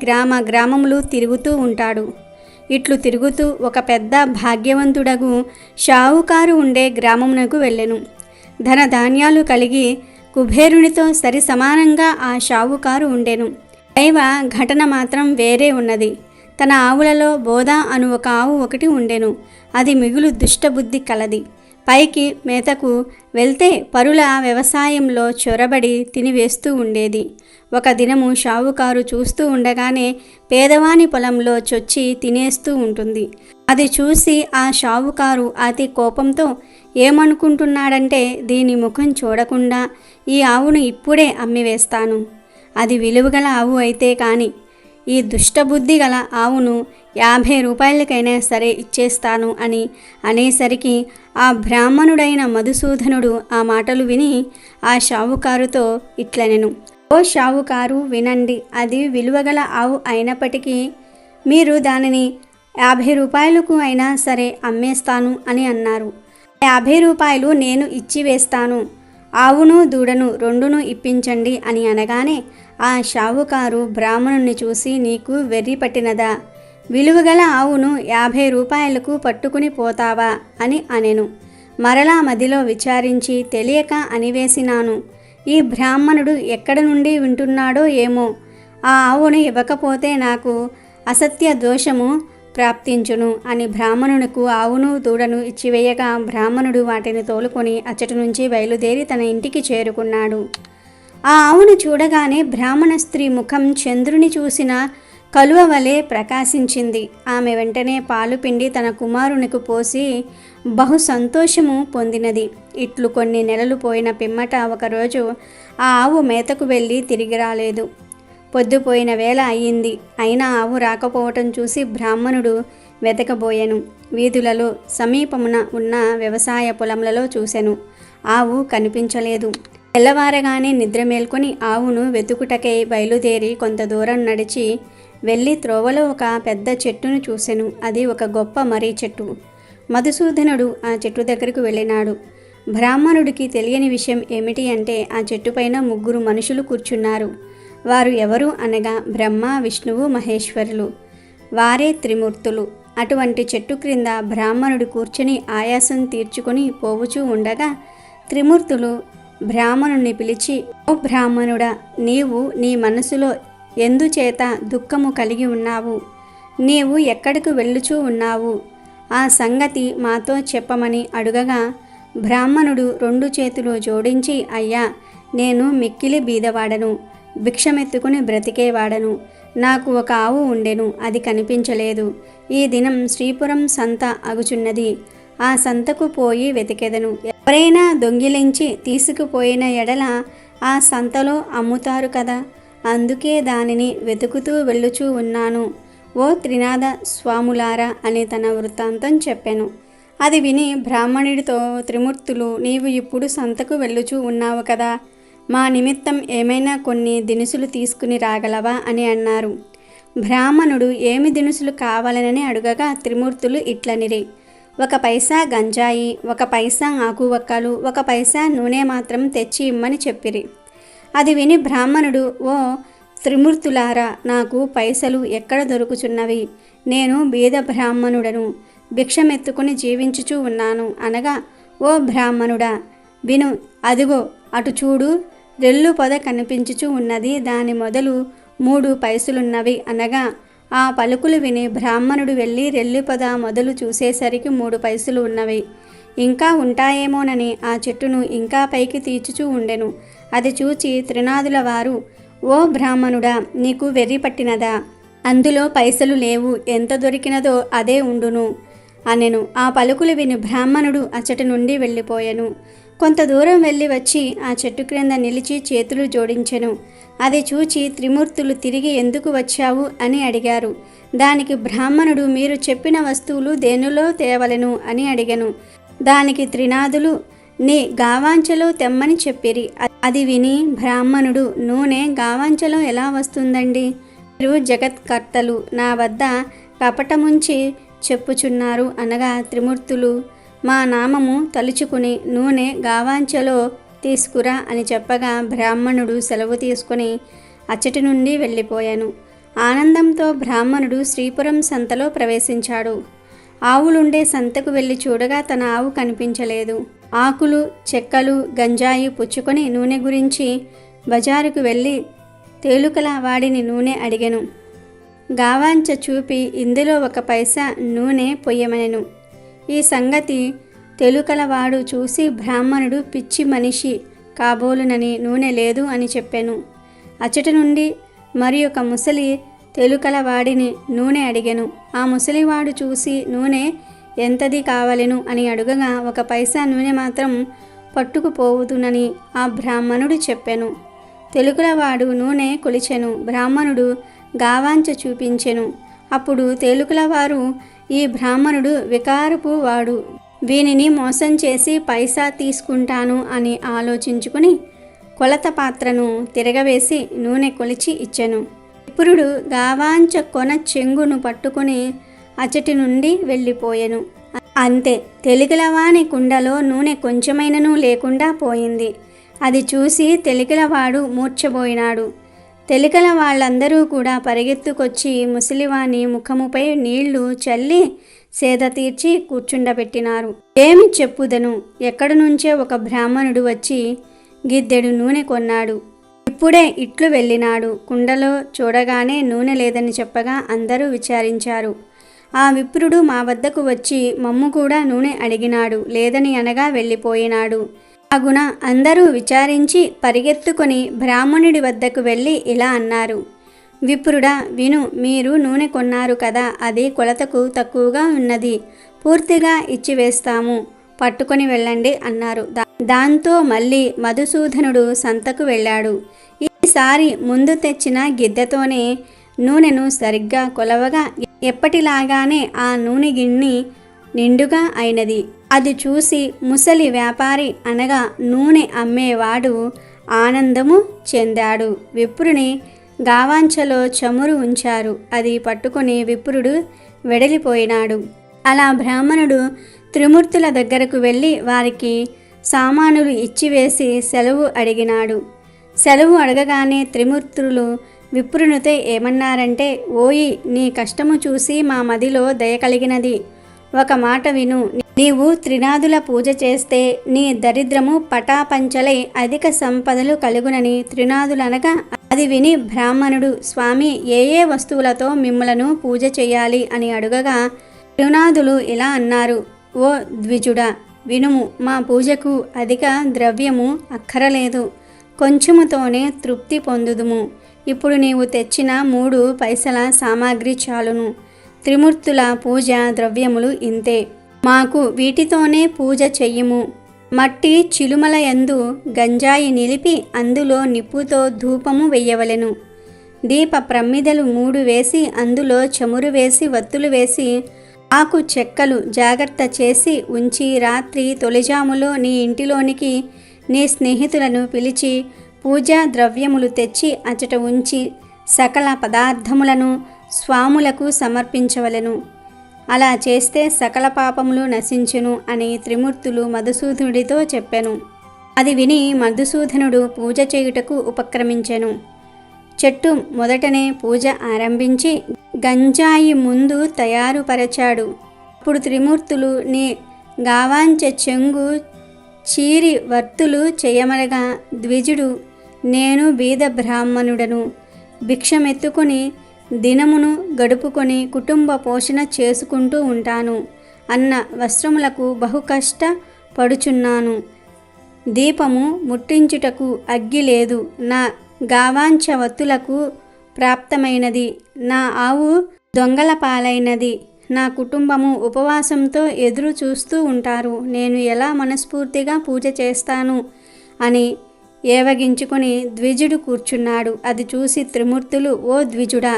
గ్రామములు తిరుగుతూ ఉంటాడు. ఇట్లు తిరుగుతూ ఒక పెద్ద భాగ్యవంతుడగు షావుకారు ఉండే గ్రామమునకు వెళ్ళెను. ధనధాన్యాలు కలిగి కుబేరునితో సరి సమానంగా ఆ షావుకారు ఉండెను. దైవ ఘటన మాత్రం వేరే ఉన్నది. తన ఆవులలో బోధ అను ఒక ఆవు ఒకటి ఉండెను. అది మిగులు దుష్టబుద్ధి కలది. పైకి మేతకు వెళ్తే పరుల వ్యవసాయంలో చొరబడి తినివేస్తూ ఉండేది. ఒక దినము షావుకారు చూస్తూ ఉండగానే పేదవాని పొలంలో చొచ్చి తినేస్తూ ఉంటుంది. అది చూసి ఆ షావుకారు అతి కోపంతో ఏమనుకుంటున్నాడంటే, దీని ముఖం చూడకుండా ఈ ఆవును ఇప్పుడే అమ్మివేస్తాను. అది విలువగల ఆవు అయితే కాని ఈ దుష్టబుద్ధి గల ఆవును 50 రూపాయలకైనా సరే ఇచ్చేస్తాను అని అనేసరికి ఆ బ్రాహ్మణుడైన మధుసూదనుడు ఆ మాటలు విని ఆ షావుకారుతో ఇట్లనెను. ఓ షావుకారు, వినండి. అది విలువగల ఆవు అయినప్పటికీ మీరు దానిని 50 రూపాయలకు అయినా సరే అమ్మేస్తాను అని అన్నారు. 50 రూపాయలు నేను ఇచ్చివేస్తాను. ఆవును దూడను రెండును ఇప్పించండి అని అనగానే ఆ షావుకారు బ్రాహ్మణుని చూసి, నీకు వెర్రి పట్టినదా? విలువగల ఆవును 50 రూపాయలకు పట్టుకుని పోతావా అని అనెను. మరలా మదిలో విచారించి తెలియక అనివేసినాను. ఈ బ్రాహ్మణుడు ఎక్కడ నుండి వింటున్నాడో ఏమో. ఆ ఆవును ఇవ్వకపోతే నాకు అసత్య దోషము ప్రాప్తించును అని బ్రాహ్మణునకు ఆవును దూడను ఇచ్చివేయగా బ్రాహ్మణుడు వాటిని తోలుకొని అచ్చటి నుంచి బయలుదేరి తన ఇంటికి చేరుకున్నాడు. ఆ ఆవును చూడగానే బ్రాహ్మణ స్త్రీ ముఖం చంద్రుని చూసిన కలువ వలె ప్రకాశించింది. ఆమె వెంటనే పాలు పిండి తన కుమారునికి పోసి బహు సంతోషము పొందినది. ఇట్లు కొన్ని నెలలు పోయిన పిమ్మట ఒకరోజు ఆ ఆవు మేతకు వెళ్ళి తిరిగి రాలేదు. పొద్దుపోయిన వేళ అయ్యింది. అయినా ఆవు రాకపోవటం చూసి బ్రాహ్మణుడు వెతకబోయెను. వీధులలో సమీపమున ఉన్న వ్యవసాయ పొలములలో చూసెను. ఆవు కనిపించలేదు. తెల్లవారగానే నిద్ర మేల్కొని ఆవును వెతుకుటకై బయలుదేరి కొంత దూరం నడిచి వెళ్ళి త్రోవలో ఒక పెద్ద చెట్టును చూసెను. అది ఒక గొప్ప మర్రి చెట్టు. మధుసూదనుడు ఆ చెట్టు దగ్గరకు వెళ్ళినాడు. బ్రాహ్మణుడికి తెలియని విషయం ఏమిటి అంటే ఆ చెట్టుపైన 3 మనుషులు కూర్చున్నారు. వారు ఎవరు అనగా బ్రహ్మ, విష్ణువు, మహేశ్వరులు. వారే త్రిమూర్తులు. అటువంటి చెట్టు క్రింద బ్రాహ్మణుడు కూర్చుని ఆయాసం తీర్చుకొని పోవుచూ ఉండగా త్రిమూర్తులు బ్రాహ్మణుని పిలిచి, ఓ బ్రాహ్మణుడా, నీవు నీ మనసులో ఎందుచేత దుఃఖము కలిగి ఉన్నావు? నీవు ఎక్కడికి వెళ్ళుచూ ఉన్నావు? ఆ సంగతి మాతో చెప్పమని అడుగగా బ్రాహ్మణుడు 2 చేతులు జోడించి, అయ్యా, నేను మిక్కిలి బీదవాడను, భిక్షమెత్తుకుని బ్రతికేవాడను. నాకు ఒక ఆవు ఉండెను, అది కనిపించలేదు. ఈ దినం శ్రీపురం సంత అగుచున్నది. ఆ సంతకు పోయి వెతికెదను. ఎవరైనా దొంగిలించి తీసుకుపోయిన ఎడల ఆ సంతలో అమ్ముతారు కదా, అందుకే దానిని వెతుకుతూ వెళ్ళుచూ ఉన్నాను. ఓ త్రినాథ స్వాములారా అని తన వృత్తాంతం చెప్పెను. అది విని బ్రాహ్మణుడితో త్రిమూర్తులు, నీవు ఇప్పుడు సంతకు వెళ్ళుచూ ఉన్నావు కదా, మా నిమిత్తం ఏమైనా కొన్ని దినుసులు తీసుకుని రాగలవా అని అన్నారు. బ్రాహ్మణుడు ఏమి దినుసులు కావాలనని అడుగగా త్రిమూర్తులు ఇట్లనిరి, 1 పైసా గంజాయి, 1 పైసా ఆకువక్కలు, 1 పైసా నూనె మాత్రం తెచ్చి ఇమ్మని చెప్పిరి. అది విని బ్రాహ్మణుడు, ఓ త్రిమూర్తులారా, నాకు పైసలు ఎక్కడ దొరుకుచున్నవి? నేను బీద బ్రాహ్మణుడను, భిక్షమెత్తుకుని జీవించుచూ ఉన్నాను అనగా, ఓ బ్రాహ్మణుడా విను, అదిగో అటు చూడు, రెల్లు పొద కనిపించుచూ ఉన్నది, దాని మొదలు 3 పైసలున్నవి అనగా, ఆ పలుకులు విని బ్రాహ్మణుడు వెళ్ళి రెల్లు పొద మొదలు చూసేసరికి 3 పైసలు ఉన్నవి. ఇంకా ఉంటాయేమోనని ఆ చెట్టును ఇంకా పైకి తీర్చుచూ ఉండెను. అది చూచి త్రినాదుల వారు, ఓ బ్రాహ్మణుడా, నీకు వెర్రి పట్టినదా? అందులో పైసలు లేవు, ఎంత దొరికినదో అదే ఉండును అనెను. ఆ పలుకులు విని బ్రాహ్మణుడు అచ్చటి నుండి వెళ్ళిపోయెను. కొంత దూరం వెళ్ళి వచ్చి ఆ చెట్టు క్రింద నిలిచి చేతులు జోడించెను. అది చూచి త్రిమూర్తులు, తిరిగి ఎందుకు వచ్చావు అని అడిగారు. దానికి బ్రాహ్మణుడు, మీరు చెప్పిన వస్తువులు దేనిలో తేవలెను అని అడిగెను. దానికి త్రినాదులు, నీ గావాంచలో తెమ్మని చెప్పిరి. అది విని బ్రాహ్మణుడు, నూనె గావాంచలో ఎలా వస్తుందండి? మీరు జగత్కర్తలు, నా వద్ద కపటముంచి చెప్పుచున్నారు అనగా, త్రిమూర్తులు, మా నామము తలుచుకుని నూనె గావాంచలో తీసుకురా అని చెప్పగా బ్రాహ్మణుడు సెలవు తీసుకుని అచ్చటి నుండి వెళ్ళిపోయాను. ఆనందంతో బ్రాహ్మణుడు శ్రీపురం సంతలో ప్రవేశించాడు. ఆవులుండే సంతకు వెళ్ళి చూడగా తన ఆవు కనిపించలేదు. ఆకులు, చెక్కలు, గంజాయి పుచ్చుకొని నూనె గురించి బజారుకు వెళ్ళి తేలుకల వాడిని నూనె అడిగెను. గావాంచ చూపి ఇందులో 1 పైసా నూనె పొయ్యమనెను. ఈ సంగతి తెలుకలవాడు చూసి బ్రాహ్మణుడు పిచ్చి మనిషి కాబోలునని నూనె లేదు అని చెప్పాను. అచ్చటి నుండి మరి ఒక ముసలి తెలుకలవాడిని నూనె అడిగెను. ఆ ముసలివాడు చూసి నూనె ఎంతది కావలెను అని అడుగగా 1 పైసా నూనె మాత్రం పట్టుకుపోవుదునని ఆ బ్రాహ్మణుడు చెప్పెను. తెలుకలవాడు నూనె కొలిచెను. బ్రాహ్మణుడు గావాంచ చూపించెను. అప్పుడు తేలుకలవారు, ఈ బ్రాహ్మణుడు వికారపు వాడు, వీనిని మోసం చేసి పైసా తీసుకుంటాను అని ఆలోచించుకుని కొలత పాత్రను తిరగవేసి నూనె కొలిచి ఇచ్చెను. విప్రుడు గావాంచ కొన చెంగును పట్టుకుని అచ్చటి నుండి వెళ్ళిపోయెను. అంతే, తెలుకలవాని కుండలో నూనె కొంచెమైనను లేకుండా పోయింది. అది చూసి తెలుకలవాడు మూర్ఛపోయినాడు. తెలికల వాళ్ళందరూ కూడా పరిగెత్తుకొచ్చి ముసలివాని ముఖముపై నీళ్లు చల్లి సేద తీర్చి కూర్చుండబెట్టినారు. ఏమి చెప్పుదను, ఎక్కడి నుంచే ఒక బ్రాహ్మణుడు వచ్చి గిద్దెడు నూనె కొన్నాడు. ఇప్పుడే ఇట్లు వెళ్ళినాడు. కుండలో చూడగానే నూనె లేదని చెప్పగా అందరూ విచారించారు. ఆ విప్రుడు మా వద్దకు వచ్చి మమ్ము కూడా నూనె అడిగినాడు, లేదని అనగా వెళ్ళిపోయినాడు. కాగున అందరూ విచారించి పరిగెత్తుకొని బ్రాహ్మణుడి వద్దకు వెళ్ళి ఇలా అన్నారు, విప్రుడా విను, మీరు నూనె కొన్నారు కదా, అది కొలతకు తక్కువగా ఉన్నది, పూర్తిగా ఇచ్చివేస్తాము, పట్టుకొని వెళ్ళండి అన్నారు. దాంతో మళ్ళీ మధుసూదనుడు సంతకు వెళ్ళాడు. ఈసారి ముందు తెచ్చిన గిద్దెతోనే నూనెను సరిగ్గా కొలవగా ఎప్పటిలాగానే ఆ నూనె గిన్ని నిండుగా అయినది. అది చూసి ముసలి వ్యాపారి అనగా నూనె అమ్మేవాడు ఆనందము చెందాడు. విప్రుని గావాంచలో చమురు ఉంచారు. అది పట్టుకుని విప్రుడు వెడలిపోయినాడు. అలా బ్రాహ్మణుడు త్రిమూర్తుల దగ్గరకు వెళ్ళి వారికి సామానులు ఇచ్చివేసి సెలవు అడిగినాడు. సెలవు అడగగానే త్రిమూర్తులు విప్రునితో ఏమన్నారంటే, ఓయి, నీ కష్టము చూసి మా మదిలో దయ కలిగినది. ఒక మాట విను, నీవు త్రినాదుల పూజ చేస్తే నీ దరిద్రము పటాపంచలై అధిక సంపదలు కలుగునని త్రినాదులనగా, అది విని బ్రాహ్మణుడు, స్వామి, ఏ ఏ వస్తువులతో మిమ్మలను పూజ చేయాలి అని అడుగగా త్రినాదులు ఇలా అన్నారు, ఓ ద్విజుడా వినుము, మా పూజకు అధిక ద్రవ్యము అక్కరలేదు, కొంచెముతోనే తృప్తి పొందుదుము. ఇప్పుడు నీవు తెచ్చిన 3 పైసల సామాగ్రి చాలును. త్రిమూర్తుల పూజ ద్రవ్యములు ఇంతే, మాకు వీటితోనే పూజ చెయ్యము. మట్టి చిలుమల యందు గంజాయి నిలిపి అందులో నిప్పుతో ధూపము వెయ్యవలెను. దీప ప్రమ్మిదలు 3 వేసి అందులో చమురు వేసి వత్తులు వేసి ఆకు చెక్కలు జాగ్రత్త చేసి ఉంచి రాత్రి తొలిజాములో నీ ఇంటిలోనికి నీ స్నేహితులను పిలిచి పూజా ద్రవ్యములు తెచ్చి అచట ఉంచి సకల పదార్థములను స్వాములకు సమర్పించవలెను. అలా చేస్తే సకల పాపములు నశించును అని త్రిమూర్తులు మధుసూదనుడితో చెప్పెను. అది విని మధుసూదనుడు పూజ చేయుటకు ఉపక్రమించెను. చెట్టు మొదటనే పూజ ఆరంభించి గంజాయి ముందు తయారుపరచాడు. అప్పుడు త్రిమూర్తులు నీ గావాంచె చెంగు చీరి వర్తులు చేయమనగా ద్విజుడు నేను బీద బ్రాహ్మణుడను, భిక్షమెత్తుకుని దినమును గడుపుకొని కుటుంబ పోషణ చేసుకుంటూ ఉంటాను. అన్న వస్త్రములకు బహు కష్ట పడుచున్నాను. దీపము ముట్టించుటకు అగ్గి లేదు. నా గావాంఛ వత్తులకు ప్రాప్తమైనది. నా ఆవు దొంగల పాలైనది. నా కుటుంబము ఉపవాసంతో ఎదురు చూస్తూ ఉంటారు. నేను ఎలా మనస్ఫూర్తిగా పూజ చేస్తాను అని ఏవగించుకొని ద్విజుడు కూర్చున్నాడు. అది చూసి త్రిమూర్తులు ఓ ద్విజుడా,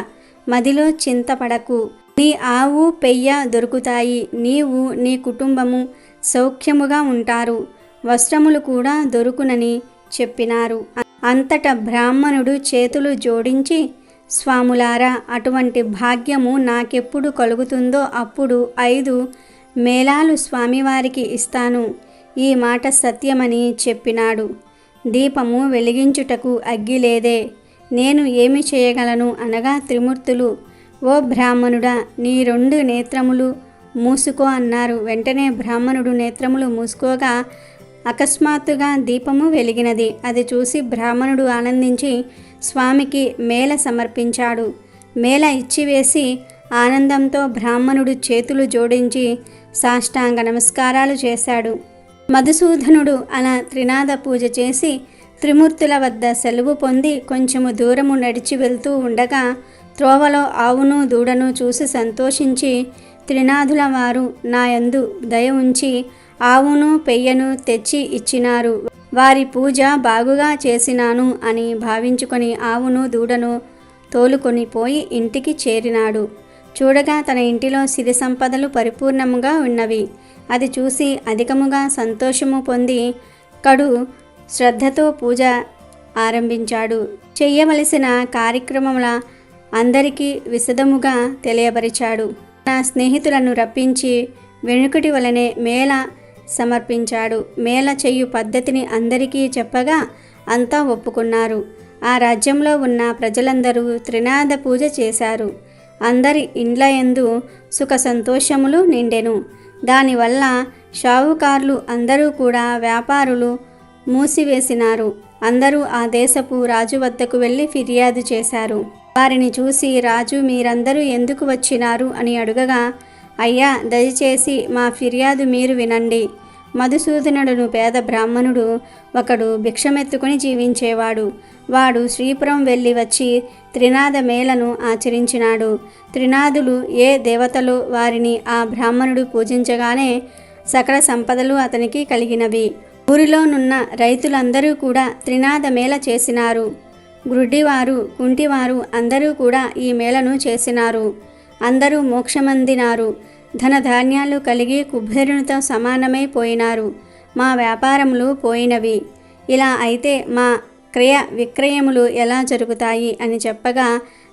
మదిలో చింతపడకు. నీ ఆవు పెయ్య దొరుకుతాయి. నీవు నీ కుటుంబము సౌఖ్యముగా ఉంటారు. వస్త్రములు కూడా దొరుకునని చెప్పినారు. అంతటా బ్రాహ్మణుడు చేతులు జోడించి స్వాములారా, అటువంటి భాగ్యము నాకెప్పుడు కలుగుతుందో అప్పుడు 5 మేళాలు స్వామివారికి ఇస్తాను. ఈ మాట సత్యమని చెప్పినాడు. దీపము వెలిగించుటకు అగ్గి లేదే, నేను ఏమి చేయగలను అనగా త్రిమూర్తులు ఓ బ్రాహ్మణుడా, నీ 2 నేత్రములు మూసుకో అన్నారు. వెంటనే బ్రాహ్మణుడు నేత్రములు మూసుకోగా అకస్మాత్తుగా దీపము వెలిగినది. అది చూసి బ్రాహ్మణుడు ఆనందించి స్వామికి మేళ సమర్పించాడు. మేళ ఇచ్చివేసి ఆనందంతో బ్రాహ్మణుడు చేతులు జోడించి సాష్టాంగ నమస్కారాలు చేశాడు. మధుసూదనుడు అలా త్రినాద పూజ చేసి త్రిమూర్తుల వద్ద సెలవు పొంది కొంచెము దూరము నడిచి వెళ్తూ ఉండగా త్రోవలో ఆవును దూడను చూసి సంతోషించి త్రినాథుల వారు నాయందు దయ ఉంచి ఆవును పెయ్యను తెచ్చి ఇచ్చినారు. వారి పూజ బాగుగా చేసినాను అని భావించుకొని ఆవును దూడను తోలుకొని పోయి ఇంటికి చేరినాడు. చూడగా తన ఇంటిలో సిరి సంపదలు పరిపూర్ణముగా ఉన్నవి. అది చూసి అధికముగా సంతోషము పొంది కడు శ్రద్ధతో పూజ ఆరంభించాడు. చెయ్యవలసిన కార్యక్రమముల అందరికీ విశదముగా తెలియపరిచాడు. నా స్నేహితులను రప్పించి వెనుకటి వలనే మేళ సమర్పించాడు. మేళ చెయ్యు పద్ధతిని అందరికీ చెప్పగా అంతా ఒప్పుకున్నారు. ఆ రాజ్యంలో ఉన్న ప్రజలందరూ త్రినాద పూజ చేశారు. అందరి ఇండ్లయందు సుఖ సంతోషములు నిండెను. దానివల్ల షావుకారులు అందరూ కూడా వ్యాపారులు మూసివేసినారు. అందరూ ఆ దేశపు రాజు వద్దకు వెళ్ళి ఫిర్యాదు చేశారు. వారిని చూసి రాజు మీరందరూ ఎందుకు వచ్చినారు అని అడుగగా అయ్యా, దయచేసి మా ఫిర్యాదు మీరు వినండి. మధుసూదనుడును పేద బ్రాహ్మణుడు ఒకడు భిక్షమెత్తుకుని జీవించేవాడు. వాడు శ్రీపురం వెళ్ళి వచ్చి త్రినాద మేళను ఆచరించినాడు. త్రినాదులు ఏ దేవతలు వారిని ఆ బ్రాహ్మణుడు పూజించగానే సకల సంపదలు అతనికి కలిగినవి. ఊరిలోనున్న రైతులందరూ కూడా త్రినాద మేళ చేసినారు. గ్రుడ్డివారు కుంటివారు అందరూ కూడా ఈ మేళను చేసినారు. అందరూ మోక్షమందినారు. ధనధాన్యాలు కలిగి కుబేరునితో సమానమైపోయినారు. మా వ్యాపారములు పోయినవి. ఇలా అయితే మా క్రయ విక్రయములు ఎలా జరుగుతాయి అని చెప్పగా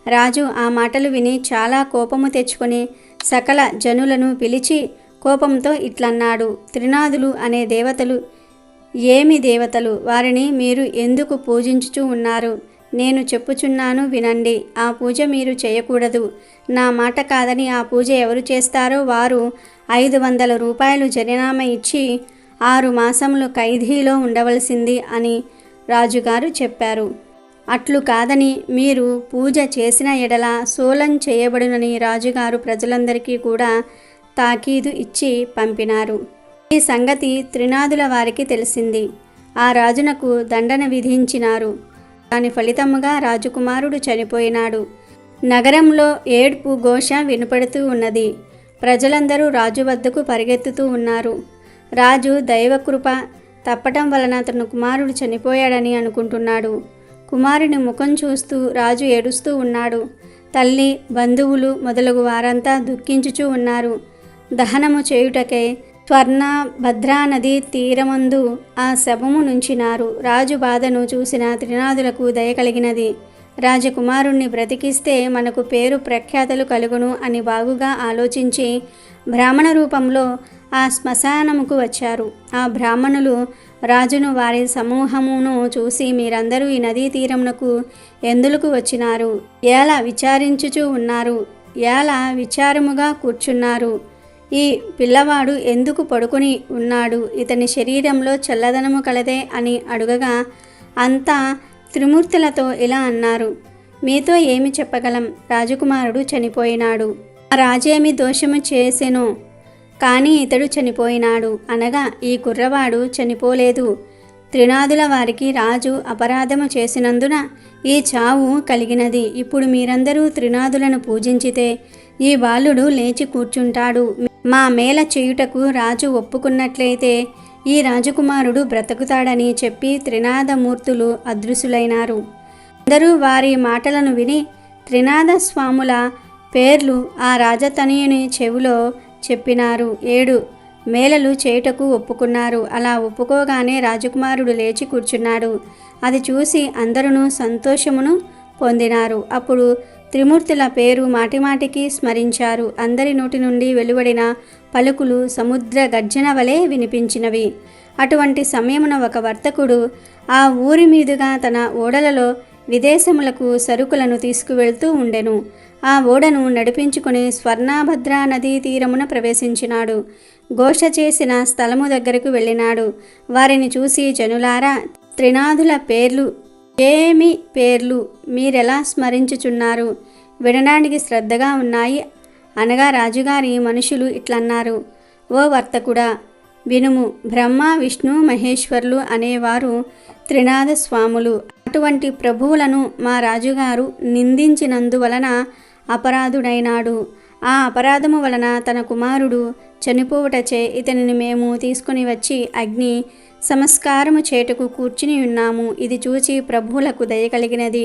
రాజు ఆ మాటలు విని చాలా కోపము తెచ్చుకొని సకల జనులను పిలిచి కోపంతో ఇట్లన్నాడు. త్రినాదులు అనే దేవతలు ఏమి దేవతలు? వారిని మీరు ఎందుకు పూజించుచూ ఉన్నారు? నేను చెప్పుచున్నాను వినండి. ఆ పూజ మీరు చేయకూడదు. నా మాట కాదని ఆ పూజ ఎవరు చేస్తారో వారు 500 రూపాయలు జరిమానా ఇచ్చి 6 మాసములు ఖైదీలో ఉండవలసింది అని రాజుగారు చెప్పారు. అట్లు కాదని మీరు పూజ చేసిన ఎడల సోలం చేయబడునని రాజుగారు ప్రజలందరికీ కూడా తాకీదు ఇచ్చి పంపినారు. ఈ సంగతి త్రినాదుల వారికి తెలిసింది. ఆ రాజునకు దండన విధించినారు. దాని ఫలితముగా రాజకుమారుడు చనిపోయినాడు. నగరంలో ఏడ్పు ఘోష వినపడుతూ ఉన్నది. ప్రజలందరూ రాజు వద్దకు పరిగెత్తుతూ ఉన్నారు. రాజు దైవకృప తప్పటం వలన తన కుమారుడు చనిపోయాడని అనుకుంటున్నాడు. కుమారుని ముఖం చూస్తూ రాజు ఏడుస్తూ ఉన్నాడు. తల్లి, బంధువులు మొదలగు వారంతా దుఃఖించుచూ ఉన్నారు. దహనము చేయుటకై స్వర్ణ భద్రా నది తీరమందు ఆ శవము నుంచినారు. రాజు బాధను చూసిన త్రినాదులకు దయ కలిగినది. రాజకుమారుణ్ణి బ్రతికిస్తే మనకు పేరు ప్రఖ్యాతలు కలుగును అని బాగుగా ఆలోచించి బ్రాహ్మణ రూపంలో ఆ శ్మశానముకు వచ్చారు. ఆ బ్రాహ్మణులు రాజును వారి సమూహమును చూసి, మీరందరూ ఈ నదీ తీరమునకు ఎందులకు వచ్చినారు? ఎలా విచారించుచూ ఉన్నారు? ఎలా విచారముగా కూర్చున్నారు? ఈ పిల్లవాడు ఎందుకు పడుకొని ఉన్నాడు? ఇతని శరీరంలో చల్లదనము కలదే అని అడుగగా అంతా త్రిమూర్తులతో ఇలా అన్నారు, మీతో ఏమి చెప్పగలం? రాజకుమారుడు చనిపోయినాడు. ఆ రాజేమి దోషము చేసెనో కానీ ఇతడు చనిపోయినాడు అనగా ఈ కుర్రవాడు చనిపోలేదు. త్రినాదుల వారికి రాజు అపరాధము చేసినందున ఈ చావు కలిగినది. ఇప్పుడు మీరందరూ త్రినాదులను పూజించితే ఈ బాలుడు లేచి కూర్చుంటాడు. మా మేల చేయుటకు రాజు ఒప్పుకున్నట్లయితే ఈ రాజకుమారుడు బ్రతుకుతాడని చెప్పి త్రినాదమూర్తులు అదృశ్యులైనారు. అందరూ వారి మాటలను విని త్రినాద స్వాముల పేర్లు ఆ రాజతనయుని చెవిలో చెప్పినారు. 7 మేళలు చేయుటకు ఒప్పుకున్నారు. అలా ఒప్పుకోగానే రాజకుమారుడు లేచి కూర్చున్నాడు. అది చూసి అందరూ సంతోషమును పొందినారు. అప్పుడు త్రిమూర్తుల పేరు మాటిమాటికి స్మరించారు. అందరి నోటి నుండి వెలువడిన పలుకులు సముద్ర గర్జన వలె వినిపించినవి. అటువంటి సమయమున ఒక వర్తకుడు ఆ ఊరి మీదుగా తన ఓడలలో విదేశములకు సరుకులను తీసుకువెళ్తూ ఉండెను. ఆ ఓడను నడిపించుకుని స్వర్ణభద్రా నదీ తీరమున ప్రవేశించినాడు. ఘోష చేసిన స్థలము దగ్గరకు వెళ్ళినాడు. వారిని చూసి, జనులారా, త్రినాదుల పేర్లు ఏమి పేర్లు మీరెలా స్మరించుచున్నారు? వినడానికి శ్రద్ధగా ఉన్నాయి అనగా రాజుగారి మనుషులు ఇట్లన్నారు, ఓ వర్తకుడా, వినుము. బ్రహ్మ విష్ణు మహేశ్వరులు అనేవారు త్రినాద స్వాములు. అటువంటి ప్రభువులను మా రాజుగారు నిందించినందువలన అపరాధుడైనాడు. ఆ అపరాధము వలన తన కుమారుడు చనిపోవుటచే ఇతనిని మేము తీసుకుని వచ్చి అగ్ని సంస్కారము చేటుకు కూర్చుని ఉన్నాము. ఇది చూచి ప్రభువులకు దయ కలిగినది.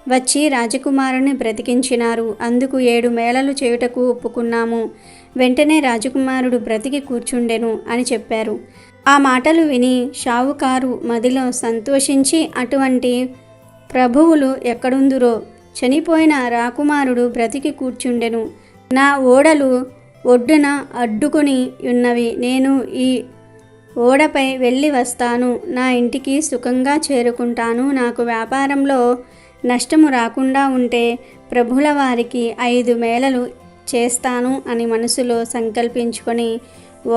వచ్చి రాజకుమారుని బ్రతికించినారు. అందుకు 7 మేళలు చేయుటకు ఒప్పుకున్నాము. వెంటనే రాజకుమారుడు బ్రతికి కూర్చుండెను అని చెప్పారు. ఆ మాటలు విని షావుకారు మదిలో సంతోషించి, అటువంటి ప్రభువులు ఎక్కడుందురో, చనిపోయిన రాకుమారుడు బ్రతికి కూర్చుండెను. నా ఓడలు ఒడ్డున అడ్డుకొని ఉన్నవి. నేను ఈ ఓడపై వెళ్ళి వస్తాను. నా ఇంటికి సుఖంగా చేరుకుంటాను. నాకు వ్యాపారంలో నష్టము రాకుండా ఉంటే ప్రభుల వారికి 5 మేళలు చేస్తాను అని మనసులో సంకల్పించుకొని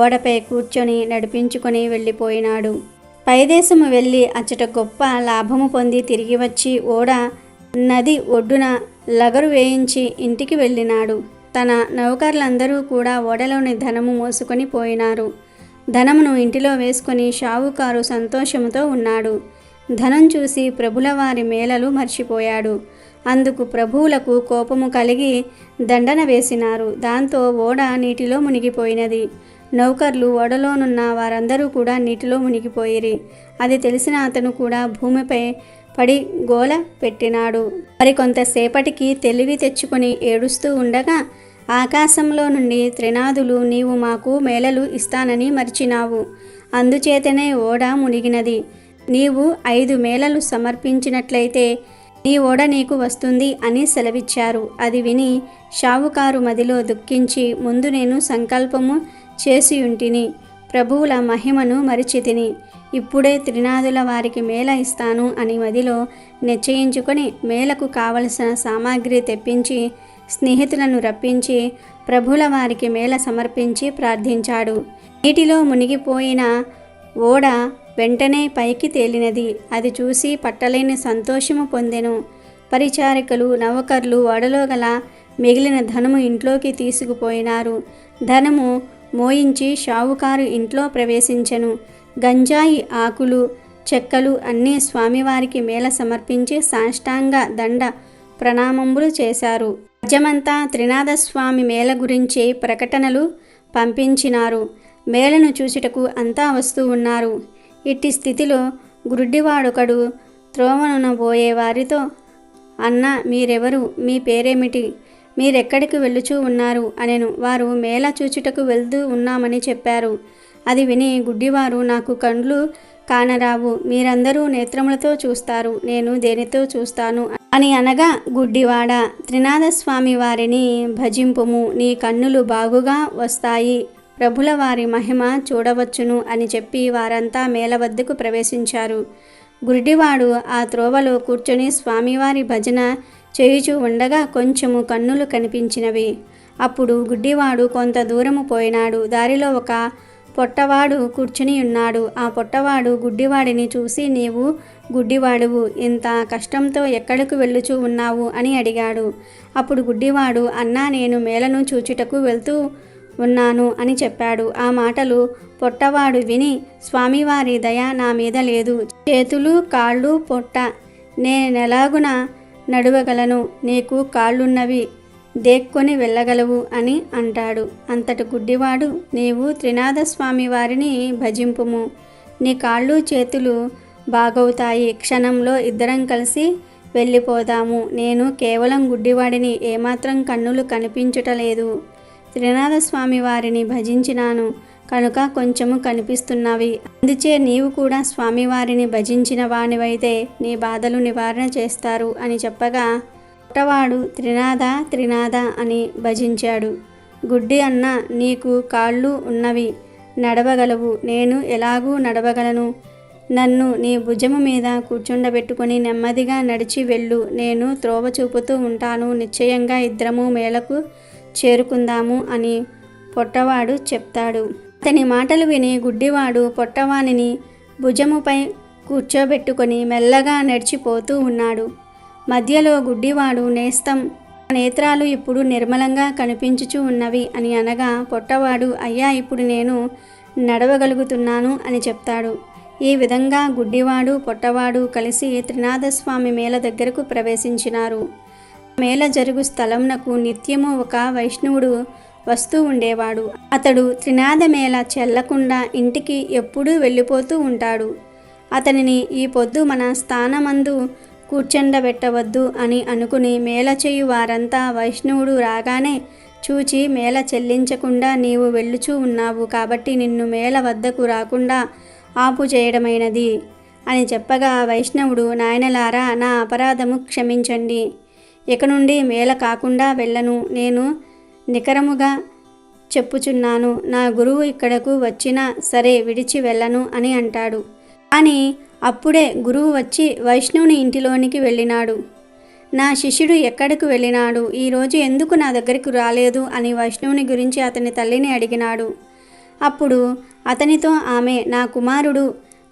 ఓడపై కూర్చొని నడిపించుకొని వెళ్ళిపోయినాడు. పైదేశము వెళ్ళి అచ్చట గొప్ప లాభము పొంది తిరిగి వచ్చి ఓడ నది ఒడ్డున లగరు వేయించి ఇంటికి వెళ్ళినాడు. తన నౌకర్లందరూ కూడా ఓడలోని ధనము మోసుకొని పోయినారు. ధనమును ఇంటిలో వేసుకొని షావుకారు సంతోషముతో ఉన్నాడు. ధనం చూసి ప్రభుల వారి మేళలు మర్చిపోయాడు. అందుకు ప్రభువులకు కోపము కలిగి దండన వేసినారు. దాంతో ఓడ నీటిలో మునిగిపోయినది. నౌకర్లు ఓడలోనున్న వారందరూ కూడా నీటిలో మునిగిపోయిరి. అది తెలిసిన అతను కూడా భూమిపై పడి గోల పెట్టినాడు. మరి కొంతసేపటికి తెలివి తెచ్చుకొని ఏడుస్తూ ఉండగా ఆకాశంలో నుండి త్రినాదులు, నీవు మాకు మేళలు ఇస్తానని మర్చినావు, అందుచేతనే ఓడ మునిగినది. నీవు 5 మేళలు సమర్పించినట్లయితే నీ ఓడ నీకు వస్తుంది అని సెలవిచ్చారు. అది విని షావుకారు మదిలో దుఃఖించి, ముందు నేను సంకల్పము చేసియుంటిని, ప్రభువుల మహిమను మరిచితిని, ఇప్పుడే త్రినాదుల వారికి మేళ ఇస్తాను అని మదిలో నిశ్చయించుకొని మేళకు కావలసిన సామాగ్రి తెప్పించి స్నేహితులను రప్పించి ప్రభుల వారికి మేళ సమర్పించి ప్రార్థించాడు. నీటిలో మునిగిపోయిన ఓడ వెంటనే పైకి తేలినది. అది చూసి పట్టలేని సంతోషము పొందెను. పరిచారికలు, నౌకర్లు ఓడలో గల మిగిలిన ధనము ఇంట్లోకి తీసుకుపోయినారు. ధనము మోయించి షావుకారు ఇంట్లో ప్రవేశించెను. గంజాయి ఆకులు, చెక్కలు అన్నీ స్వామివారికి మేళ సమర్పించి సాష్టాంగ దండ ప్రణామములు చేశారు. రాజ్యమంతా త్రినాథస్వామి మేళ గురించి ప్రకటనలు పంపించినారు. మేళను చూచుటకు అంతా వస్తూ ఉన్నారు. ఇట్టి స్థితిలో గుడ్డివాడొకడు త్రోవనున పోయే వారితో, అన్న, మీరెవరు? మీ పేరేమిటి? మీరెక్కడికి వెళ్ళుచూ ఉన్నారు అనెను. వారు మేళ చూచుటకు వెళ్తూ ఉన్నామని చెప్పారు. అది విని గుడ్డివారు, నాకు కండ్లు కానరావు, మీరందరూ నేత్రములతో చూస్తారు, నేను దేనితో చూస్తాను అని అనగా, గుడ్డివాడా, త్రినాథస్వామి వారిని భజింపుము, నీ కన్నులు బాగుగా వస్తాయి, ప్రభుల వారి మహిమ చూడవచ్చును అని చెప్పి వారంతా మేళ వద్దకు ప్రవేశించారు. గుడ్డివాడు ఆ త్రోవలో కూర్చొని స్వామివారి భజన చేయుచూ ఉండగా కొంచెము కన్నులు కనిపించినవి. అప్పుడు గుడ్డివాడు కొంత దూరము పోయినాడు. దారిలో ఒక పొట్టవాడు కూర్చుని ఉన్నాడు. ఆ పొట్టవాడు గుడ్డివాడిని చూసి, నీవు గుడ్డివాడువు, ఇంత కష్టంతో ఎక్కడికి వెళ్ళుచూ ఉన్నావు అని అడిగాడు. అప్పుడు గుడ్డివాడు, అన్నా, నేను మేళను చూచుటకు వెళ్తూ ఉన్నాను అని చెప్పాడు. ఆ మాటలు పొట్టవాడు విని, స్వామివారి దయ నా మీద లేదు, చేతులు కాళ్ళు పొట్ట, నేనెలాగున నడవగలను, నీకు కాళ్ళున్నవి, దేక్కొని వెళ్ళగలవు అని అంటాడు. అంతటి గుడ్డివాడు, నీవు త్రినాథస్వామి వారిని భజింపుము, నీ కాళ్ళు చేతులు బాగవుతాయి, క్షణంలో ఇద్దరం కలిసి వెళ్ళిపోదాము, నేను కేవలం గుడ్డివాడిని, ఏమాత్రం కన్నులు కనిపించుటలేదు, త్రినాథస్వామి వారిని భజించినాను కనుక కొంచెము కనిపిస్తున్నవి, అందుచే నీవు కూడా స్వామివారిని భజించిన వానివైతే నీ బాధలు నివారణ చేస్తారు అని చెప్పగా, పొట్టవాడు త్రినాథ త్రినాథ అని భజించాడు. గుడ్డి అన్న, నీకు కాళ్ళు ఉన్నవి, నడవగలవు, నేను ఎలాగూ నడవగలను, నన్ను నీ భుజము మీద కూర్చుండబెట్టుకొని నెమ్మదిగా నడిచి వెళ్ళు, నేను త్రోవ చూపుతూ ఉంటాను, నిశ్చయంగా ఇద్దరము మేళకు చేరుకుందాము అని పొట్టవాడు చెప్తాడు. అతని మాటలు విని గుడ్డివాడు పొట్టవానిని భుజముపై కూర్చోబెట్టుకొని మెల్లగా నడిచిపోతూ ఉన్నాడు. మధ్యలో గుడ్డివాడు, నేస్తం, నేత్రాలు ఇప్పుడు నిర్మలంగా కనిపించుచూ ఉన్నవి అని అనగా, పొట్టవాడు, అయ్యా, ఇప్పుడు నేను నడవగలుగుతున్నాను అని చెప్తాడు. ఈ విధంగా గుడ్డివాడు పొట్టవాడు కలిసి త్రినాథస్వామి మేళ దగ్గరకు ప్రవేశించినారు. మేళ జరుగు స్థలంనకు నిత్యము ఒక వైష్ణవుడు వస్తూ ఉండేవాడు. అతడు త్రినాథ మేళ చెల్లకుండా ఇంటికి ఎప్పుడూ వెళ్ళిపోతూ ఉంటాడు. అతనిని ఈ పొద్దు మన స్థానమందు కూర్చుండబెట్టవద్దు అని అనుకుని మేళ చేయు వారంతా వైష్ణవుడు రాగానే చూచి, మేళ చెల్లించకుండా నీవు వెళ్ళుచూ ఉన్నావు కాబట్టి నిన్ను మేళ వద్దకు రాకుండా ఆపు చేయడమైనది అని చెప్పగా, వైష్ణవుడు, నాయనలారా, నా అపరాధము క్షమించండి, ఇక నుండి మేళ కాకుండా వెళ్ళను, నేను నికరముగా చెప్పుచున్నాను, నా గురువు ఇక్కడకు వచ్చినా సరే విడిచి వెళ్ళను అని అంటాడు. అని అప్పుడే గురువు వచ్చి వైష్ణవుని ఇంటిలోనికి వెళ్ళినాడు. నా శిష్యుడు ఎక్కడికి వెళ్ళినాడు, ఈరోజు ఎందుకు నా దగ్గరికి రాలేదు అని వైష్ణవుని గురించి అతని తల్లిని అడిగినాడు. అప్పుడు అతనితో ఆమె, నా కుమారుడు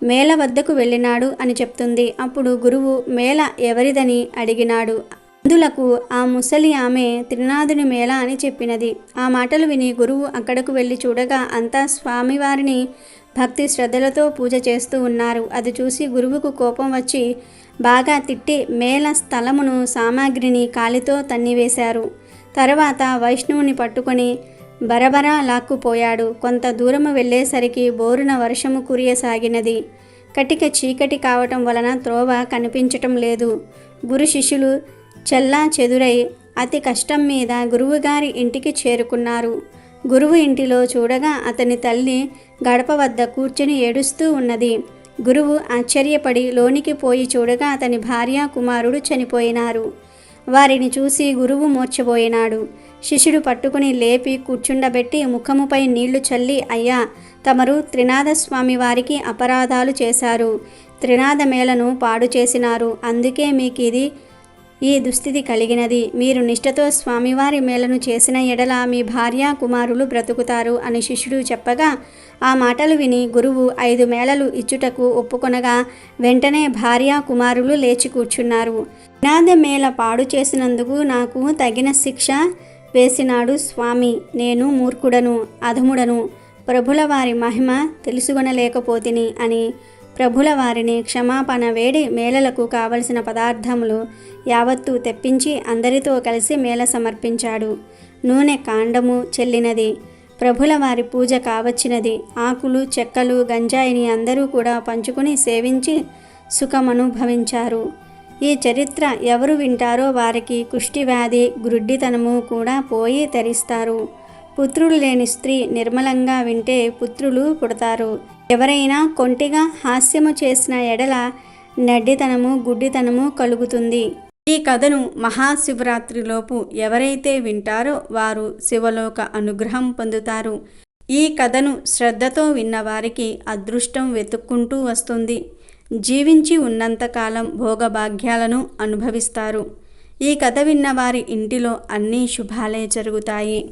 మేళ వద్దకు వెళ్ళినాడు అని చెప్తుంది. అప్పుడు గురువు మేళ ఎవరిదని అడిగినాడు. అందులకు ఆ ముసలి ఆమె త్రినాథుని మేళ అని చెప్పినది. ఆ మాటలు విని గురువు అక్కడకు వెళ్ళి చూడగా అంతా స్వామివారిని భక్తి శ్రద్ధలతో పూజ చేస్తూ ఉన్నారు. అది చూసి గురువుకు కోపం వచ్చి బాగా తిట్టి మేళ స్థలమును సామాగ్రిని కాలితో తన్నివేశారు. తర్వాత వైష్ణవుని పట్టుకొని బరబరా లాక్కుపోయాడు. కొంత దూరము వెళ్ళేసరికి బోరున వర్షము కురియసాగినది. కటిక చీకటి కావటం వలన త్రోవ కనిపించటం లేదు. గురు శిష్యులు చెల్లా చెదురై అతి కష్టం మీద గురువుగారి ఇంటికి చేరుకున్నారు. గురువు ఇంటిలో చూడగా అతని తల్లి గడప వద్ద కూర్చుని ఏడుస్తూ ఉన్నది. గురువు ఆశ్చర్యపడి లోనికి పోయి చూడగా అతని భార్య కుమారుడు చనిపోయినారు. వారిని చూసి గురువు మూర్ఛపోయినాడు. శిష్యుడు పట్టుకుని లేపి కూర్చుండబెట్టి ముఖముపై నీళ్లు చల్లి, అయ్యా, తమరు త్రినాథస్వామి వారికి అపరాధాలు చేశారు, త్రినాథ మేళను పాడు చేసినారు, అందుకే మీకు ఈ దుస్థితి కలిగినది. మీరు నిష్ఠతో స్వామివారి మేళను చేసిన ఎడల మీ భార్య కుమారులు బ్రతుకుతారు అని శిష్యుడు చెప్పగా, ఆ మాటలు విని గురువు 5 మేళలు ఇచ్చుటకు ఒప్పుకొనగా వెంటనే భార్య కుమారులు లేచి కూర్చున్నారు. త్రినాథ మేళ పాడు చేసినందుకు నాకు తగిన శిక్ష వేసినాడు స్వామి. నేను మూర్ఖుడను, అధముడను, ప్రభుల వారి మహిమ తెలుసుకొనలేకపోతిని అని ప్రభుల వారిని క్షమాపణ వేడి మేళలకు కావలసిన పదార్థములు యావత్తు తెప్పించి అందరితో కలిసి మేళ సమర్పించాడు. నూనె కాండము చెల్లినది. ప్రభుల వారి పూజ కావచ్చినది. ఆకులు, చెక్కలు, గంజాయిని అందరూ కూడా పంచుకుని సేవించి సుఖమనుభవించారు. ఈ చరిత్ర ఎవరు వింటారో వారికి కుష్టి వ్యాధి, గ్రుడ్డితనము కూడా పోయి తరిస్తారు. పుత్రులు లేని స్త్రీ నిర్మలంగా వింటే పుత్రులు పుడతారు. ఎవరైనా కొంటిగా హాస్యము చేసిన ఎడల నడ్డితనము, గుడ్డితనము కలుగుతుంది. ఈ కథను మహాశివరాత్రిలోపు ఎవరైతే వింటారో వారు శివలోక అనుగ్రహం పొందుతారు. ఈ కథను శ్రద్ధతో విన్నవారికి అదృష్టం వెతుక్కుంటూ వస్తుంది. జీవించి ఉన్నంతకాలం భోగభాగ్యాలను అనుభవిస్తారు. ఈ కథ విన్నవారి ఇంటిలో అన్ని శుభాలే జరుగుతాయి.